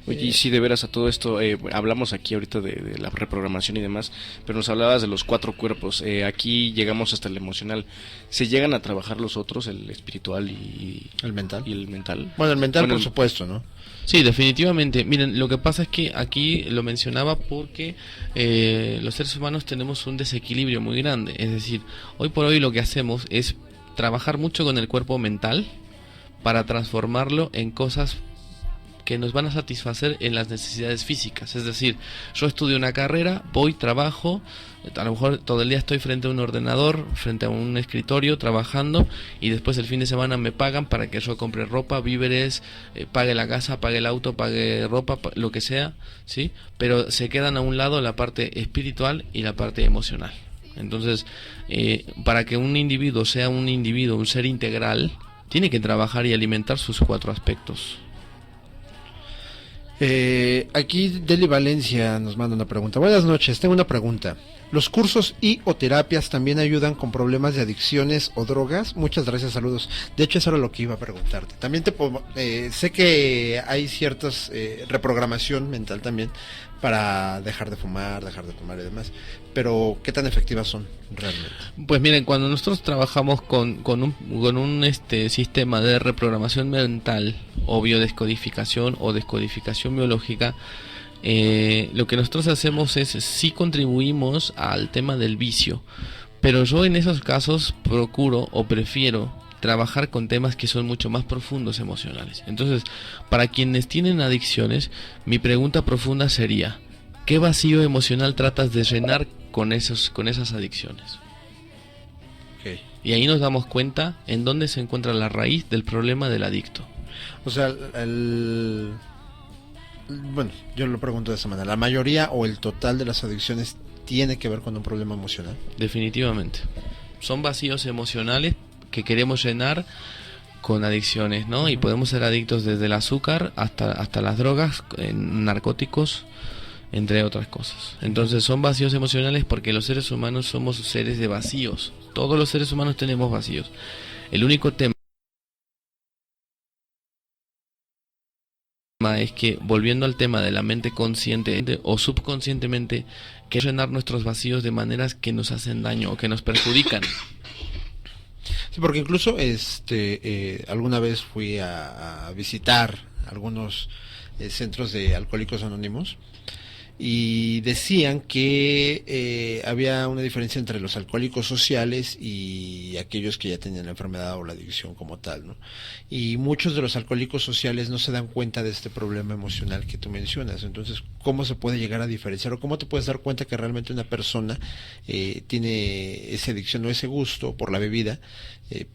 Oye, y sí, de veras, a todo esto, hablamos aquí ahorita de la reprogramación y demás, pero nos hablabas de los 4 cuerpos. Aquí llegamos hasta el emocional. ¿Se llegan a trabajar los otros, el espiritual y el mental? Y el mental. Bueno, el mental, por supuesto, ¿no? Sí, definitivamente. Miren, lo que pasa es que aquí lo mencionaba porque los seres humanos tenemos un desequilibrio muy grande. Es decir, hoy por hoy lo que hacemos es trabajar mucho con el cuerpo mental para transformarlo en cosas que nos van a satisfacer en las necesidades físicas. Es decir, yo estudio una carrera, voy, trabajo, a lo mejor todo el día estoy frente a un ordenador, frente a un escritorio trabajando, y después el fin de semana me pagan para que yo compre ropa, víveres, pague la casa, pague el auto, pague ropa, lo que sea, ¿sí? Pero se quedan a un lado la parte espiritual y la parte emocional. Entonces, para que un individuo sea un individuo, un ser integral, tiene que trabajar y alimentar sus 4 aspectos. Aquí Deli Valencia nos manda una pregunta. Buenas noches, tengo una pregunta. ¿Los cursos y o terapias también ayudan con problemas de adicciones o drogas? Muchas gracias, saludos. De hecho, eso era lo que iba a preguntarte. También sé que hay ciertas reprogramación mental también para dejar de fumar, dejar de tomar y demás. Pero, ¿qué tan efectivas son realmente? Pues miren, cuando nosotros trabajamos con un sistema de reprogramación mental o biodescodificación o descodificación biológica, lo que nosotros hacemos es sí contribuimos al tema del vicio, pero yo en esos casos procuro o prefiero trabajar con temas que son mucho más profundos emocionales. Entonces, para quienes tienen adicciones, mi pregunta profunda sería: ¿qué vacío emocional tratas de llenar con esas adicciones? Okay. Y ahí nos damos cuenta en dónde se encuentra la raíz del problema del adicto. O sea, bueno, yo lo pregunto de esa manera. ¿La mayoría o el total de las adicciones tiene que ver con un problema emocional? Definitivamente. Son vacíos emocionales que queremos llenar con adicciones, ¿no? Y podemos ser adictos desde el azúcar hasta las drogas, narcóticos, entre otras cosas. Entonces son vacíos emocionales porque los seres humanos somos seres de vacíos. Todos los seres humanos tenemos vacíos. El único tema es que, volviendo al tema de la mente consciente o subconscientemente, que llenar nuestros vacíos de maneras que nos hacen daño o que nos perjudican. Sí, porque incluso alguna vez fui a visitar algunos centros de Alcohólicos Anónimos y decían que había una diferencia entre los alcohólicos sociales y aquellos que ya tenían la enfermedad o la adicción como tal, ¿no? Y muchos de los alcohólicos sociales no se dan cuenta de este problema emocional que tú mencionas. Entonces, ¿cómo se puede llegar a diferenciar o cómo te puedes dar cuenta que realmente una persona tiene esa adicción o ese gusto por la bebida,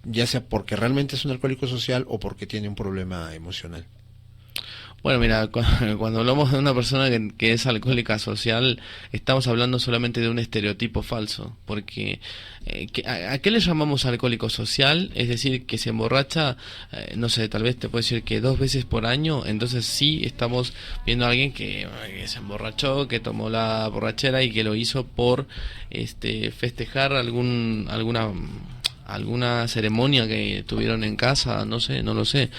ya sea porque realmente es un alcohólico social o porque tiene un problema emocional? Bueno, mira, cuando hablamos de una persona que es alcohólica social, estamos hablando solamente de un estereotipo falso, porque ¿a qué le llamamos alcohólico social? Es decir, que se emborracha, no sé, tal vez te puedo decir que 2 veces por año. Entonces sí estamos viendo a alguien que se emborrachó, que tomó la borrachera y que lo hizo por festejar alguna ceremonia que tuvieron en casa, no sé, no lo sé.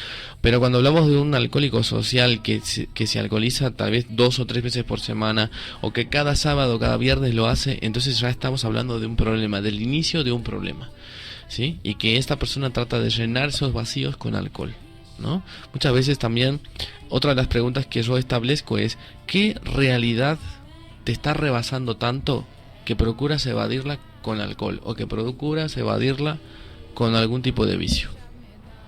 Pero cuando hablamos de un alcohólico social que se alcoholiza tal vez 2 o 3 veces por semana, o que cada sábado, cada viernes lo hace, entonces ya estamos hablando de un problema, del inicio de un problema, ¿sí? Y que esta persona trata de llenar esos vacíos con alcohol, ¿no? Muchas veces también, otra de las preguntas que yo establezco es: ¿qué realidad te está rebasando tanto que procuras evadirla con alcohol, o que procuras evadirla con algún tipo de vicio?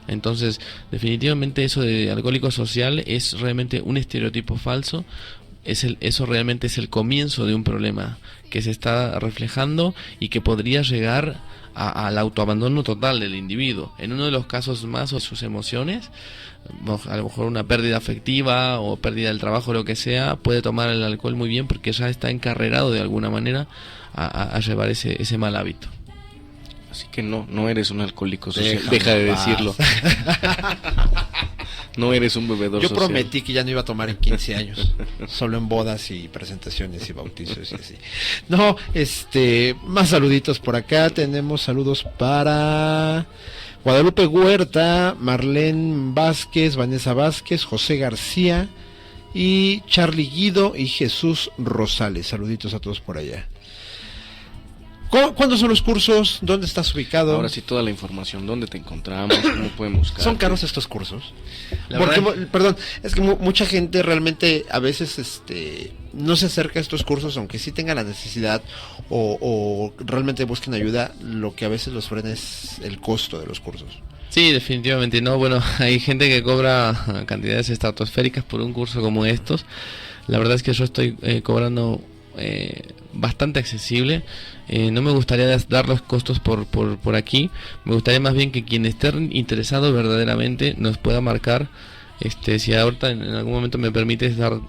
Entonces, definitivamente eso de alcohólico social es realmente un estereotipo falso. Eso realmente es el comienzo de un problema que se está reflejando y que podría llegar al autoabandono total del individuo. En uno de los casos más, o sus emociones, a lo mejor una pérdida afectiva o pérdida del trabajo, lo que sea, puede tomar el alcohol muy bien porque ya está encarrerado de alguna manera a llevar ese mal hábito. Así que no eres un alcohólico social. Deja de decirlo. No eres un bebedor Yo social. prometí que ya no iba a tomar en 15 años. Solo en bodas y presentaciones y bautizos y así. No, más saluditos por acá. Tenemos saludos para Guadalupe Huerta, Marlene Vázquez, Vanessa Vázquez, José García y Charlie Guido y Jesús Rosales. Saluditos a todos por allá. ¿Cuándo son los cursos? ¿Dónde estás ubicado? Ahora sí, toda la información, dónde te encontramos, cómo pueden buscar. ¿Son caros estos cursos? La Porque, verdad- perdón, es que mucha gente realmente a veces no se acerca a estos cursos, aunque sí tenga la necesidad o realmente busquen ayuda. Lo que a veces los frena es el costo de los cursos. Sí, definitivamente no. Bueno, hay gente que cobra cantidades estratosféricas por un curso como estos. La verdad es que yo estoy cobrando bastante accesible. No me gustaría dar los costos por aquí. Me gustaría más bien que quien esté interesado verdaderamente nos pueda marcar. Si ahorita en algún momento me permites dar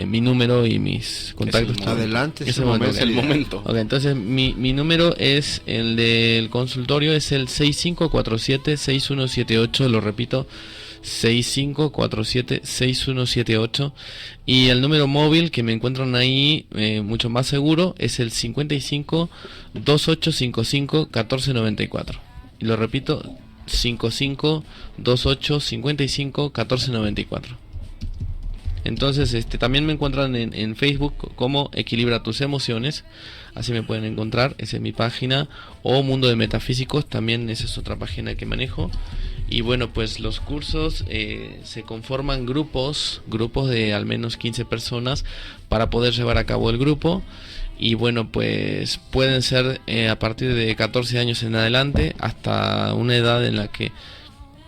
mi número y mis contactos. Adelante, Es el momento. Es el momento. Ok, entonces mi número es el del consultorio, es el 6547-6178, lo repito, 6547-6178, y el número móvil que me encuentran ahí mucho más seguro es el 55-2855-1494, y lo repito, 55-2855-1494. Entonces, también me encuentran en Facebook como Equilibra tus emociones, así me pueden encontrar, esa es mi página, o Mundo de Metafísicos, también esa es otra página que manejo. Y bueno, pues los cursos se conforman grupos de al menos 15 personas para poder llevar a cabo el grupo. Y bueno, pues pueden ser a partir de 14 años en adelante hasta una edad en la que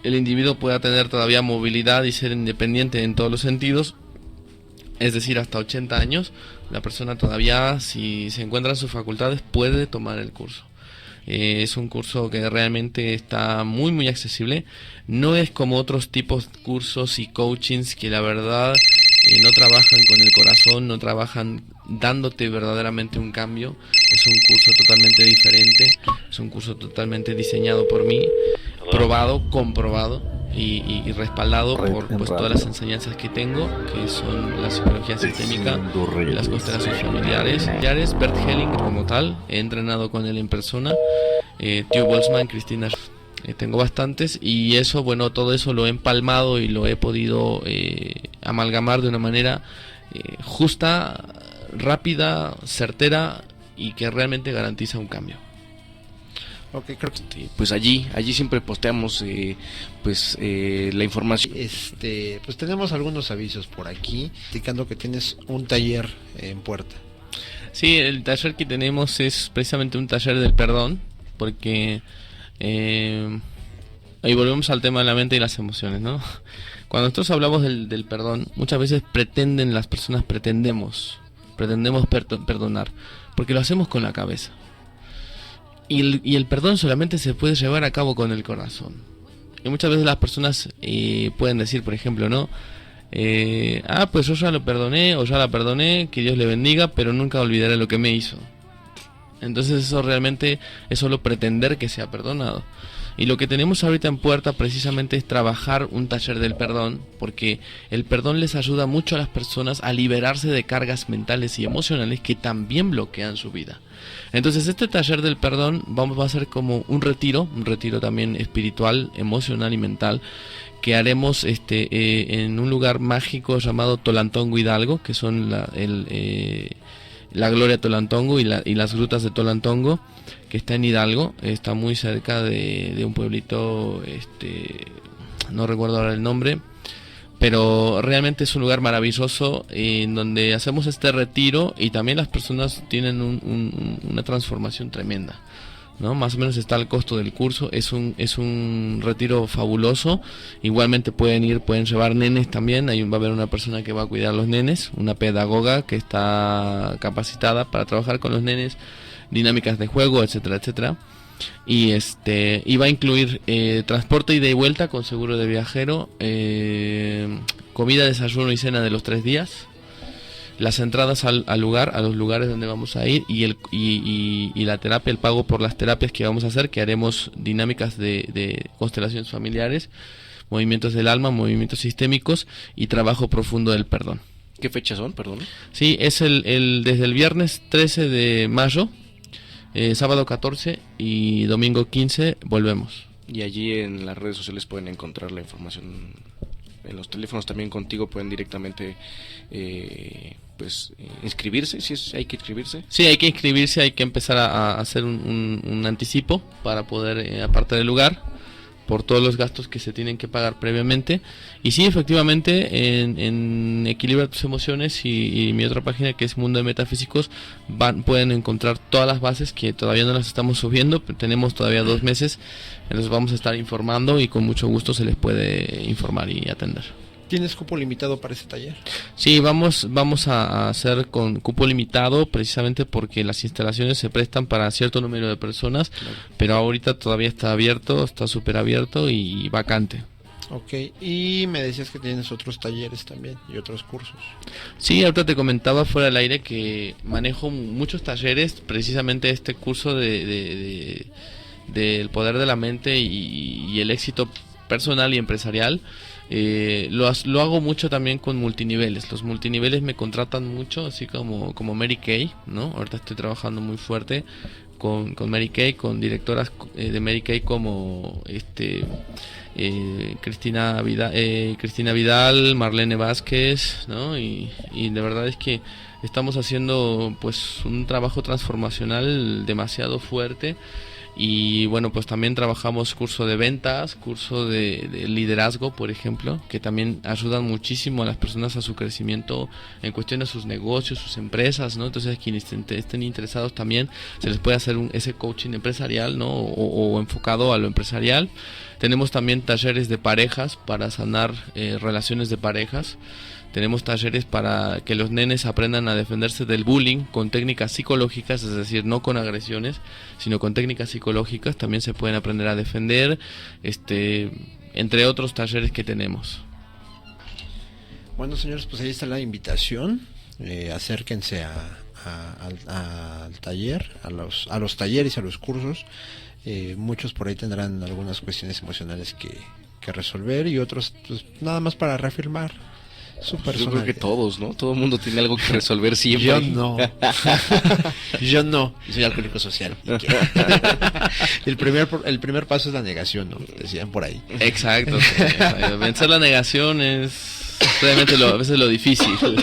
el individuo pueda tener todavía movilidad y ser independiente en todos los sentidos, es decir, hasta 80 años, la persona todavía, si se encuentra en sus facultades, puede tomar el curso. Es un curso que realmente está muy muy accesible, no es como otros tipos de cursos y coachings que la verdad no trabajan con el corazón, no trabajan dándote verdaderamente un cambio. Es un curso totalmente diferente, es un curso totalmente diseñado por mí, probado, comprobado y respaldado por pues, todas las enseñanzas que tengo, que son la psicología sistémica, las constelaciones familiares, Bert Helling como tal, he entrenado con él en persona, Theo Boltzmann, Cristina, tengo bastantes, y eso, bueno, todo eso lo he empalmado y lo he podido amalgamar de una manera justa, rápida, certera y que realmente garantiza un cambio. Ok, creo que Pues allí siempre posteamos la información. pues tenemos algunos avisos por aquí, indicando que tienes un taller en puerta. Sí, el taller que tenemos es precisamente un taller del perdón, porque ahí volvemos al tema de la mente y las emociones, ¿no? Cuando nosotros hablamos del perdón, muchas veces las personas pretendemos perdonar, porque lo hacemos con la cabeza. Y el perdón solamente se puede llevar a cabo con el corazón. Y muchas veces las personas pueden decir, por ejemplo, ¿no? Pues yo ya lo perdoné o ya la perdoné, que Dios le bendiga, pero nunca olvidaré lo que me hizo. Entonces eso realmente es solo pretender que sea perdonado. Y lo que tenemos ahorita en puerta precisamente es trabajar un taller del perdón, porque el perdón les ayuda mucho a las personas a liberarse de cargas mentales y emocionales que también bloquean su vida. Entonces este taller del perdón va a ser como un retiro también espiritual, emocional y mental, que haremos en un lugar mágico llamado Tolantongo Hidalgo, que son la Gloria Tolantongo y las grutas de Tolantongo, que está en Hidalgo, está muy cerca de un pueblito, no recuerdo ahora el nombre, pero realmente es un lugar maravilloso en donde hacemos este retiro y también las personas tienen una transformación tremenda, ¿no? Más o menos está el costo del curso, es un retiro fabuloso. Igualmente pueden llevar nenes también, va a haber una persona que va a cuidar a los nenes, una pedagoga que está capacitada para trabajar con los nenes, dinámicas de juego, etcétera, etcétera. Y va a incluir transporte ida y vuelta con seguro de viajero, comida, desayuno y cena de los 3 días, las entradas al lugar, a los lugares donde vamos a ir, y la terapia, el pago por las terapias que vamos a hacer, que haremos dinámicas de constelaciones familiares, movimientos del alma, movimientos sistémicos y trabajo profundo del perdón. ¿Qué fechas son, perdón? Sí, es desde el viernes 13 de mayo, sábado 14 y domingo 15 volvemos. Y allí en las redes sociales pueden encontrar la información. En los teléfonos también contigo pueden directamente pues inscribirse, si hay que inscribirse. Sí, hay que inscribirse, hay que empezar a hacer un anticipo para poder apartar el lugar por todos los gastos que se tienen que pagar previamente. Y sí, efectivamente, en Equilibra tus emociones y mi otra página, que es Mundo de Metafísicos, pueden encontrar todas las bases, que todavía no las estamos subiendo, pero tenemos todavía 2 meses, los vamos a estar informando y con mucho gusto se les puede informar y atender. ¿Tienes cupo limitado para ese taller? Sí, vamos a hacer con cupo limitado, precisamente porque las instalaciones se prestan para cierto número de personas, claro. Pero ahorita todavía está abierto, está súper abierto y vacante. Ok, y me decías que tienes otros talleres también y otros cursos. Sí, ahorita te comentaba fuera del aire que manejo muchos talleres, precisamente este curso del poder de la mente y el éxito personal y empresarial. Lo hago mucho también con multiniveles. Los multiniveles me contratan mucho, así como Mary Kay, ¿no? Ahorita estoy trabajando muy fuerte con Mary Kay, con directoras de Mary Kay como Cristina Vidal, Marlene Vázquez, ¿no? Y de verdad es que estamos haciendo pues un trabajo transformacional demasiado fuerte. Y bueno, pues también trabajamos curso de ventas, curso de liderazgo, por ejemplo, que también ayudan muchísimo a las personas a su crecimiento en cuestión de sus negocios, sus empresas, ¿no? Entonces quienes estén interesados también se les puede hacer ese coaching empresarial, ¿no? O enfocado a lo empresarial. Tenemos también talleres de parejas para sanar relaciones de parejas. Tenemos talleres para que los nenes aprendan a defenderse del bullying con técnicas psicológicas, es decir, no con agresiones, sino con técnicas psicológicas. También se pueden aprender a defender, entre otros talleres que tenemos. Bueno, señores, pues ahí está la invitación. Acérquense al taller, a los talleres y a los cursos. Muchos por ahí tendrán algunas cuestiones emocionales que resolver y otros pues, nada más para reafirmar su personalidad. Yo creo que todos, ¿no? Todo el mundo tiene algo que resolver siempre. Yo no. Yo no. Soy alcohólico social. El primer paso es la negación, ¿no? Decían por ahí. Exacto. Vencer la negación es realmente a veces lo difícil. Pues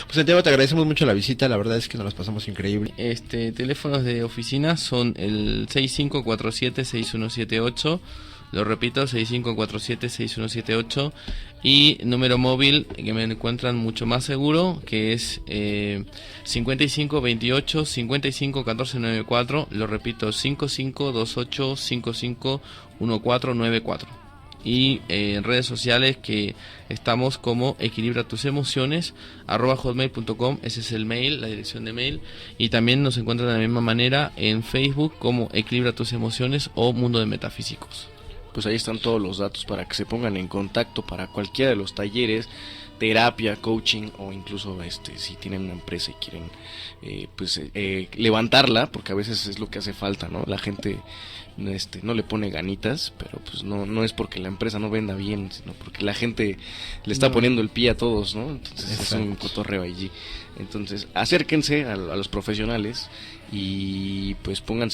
Santiago, te agradecemos mucho la visita, la verdad es que nos las pasamos increíble. Teléfonos de oficina son el 6547-6178, lo repito, 6547-6178, y número móvil que me encuentran mucho más seguro, que es 5528-551494, lo repito, 5528-551494. Y en redes sociales que estamos como Equilibra tus emociones @hotmail.com, ese es el mail, la dirección de mail, y también nos encuentran de la misma manera en Facebook como Equilibra tus emociones o Mundo de Metafísicos. Pues ahí están todos los datos para que se pongan en contacto para cualquiera de los talleres, terapia, coaching o incluso si tienen una empresa y quieren levantarla, porque a veces es lo que hace falta, ¿no? La gente no le pone ganitas, pero pues no es porque la empresa no venda bien, sino porque la gente le está poniendo el pie a todos, ¿no? Entonces exacto. Es un cotorreo allí. Entonces acérquense a los profesionales y pues pónganse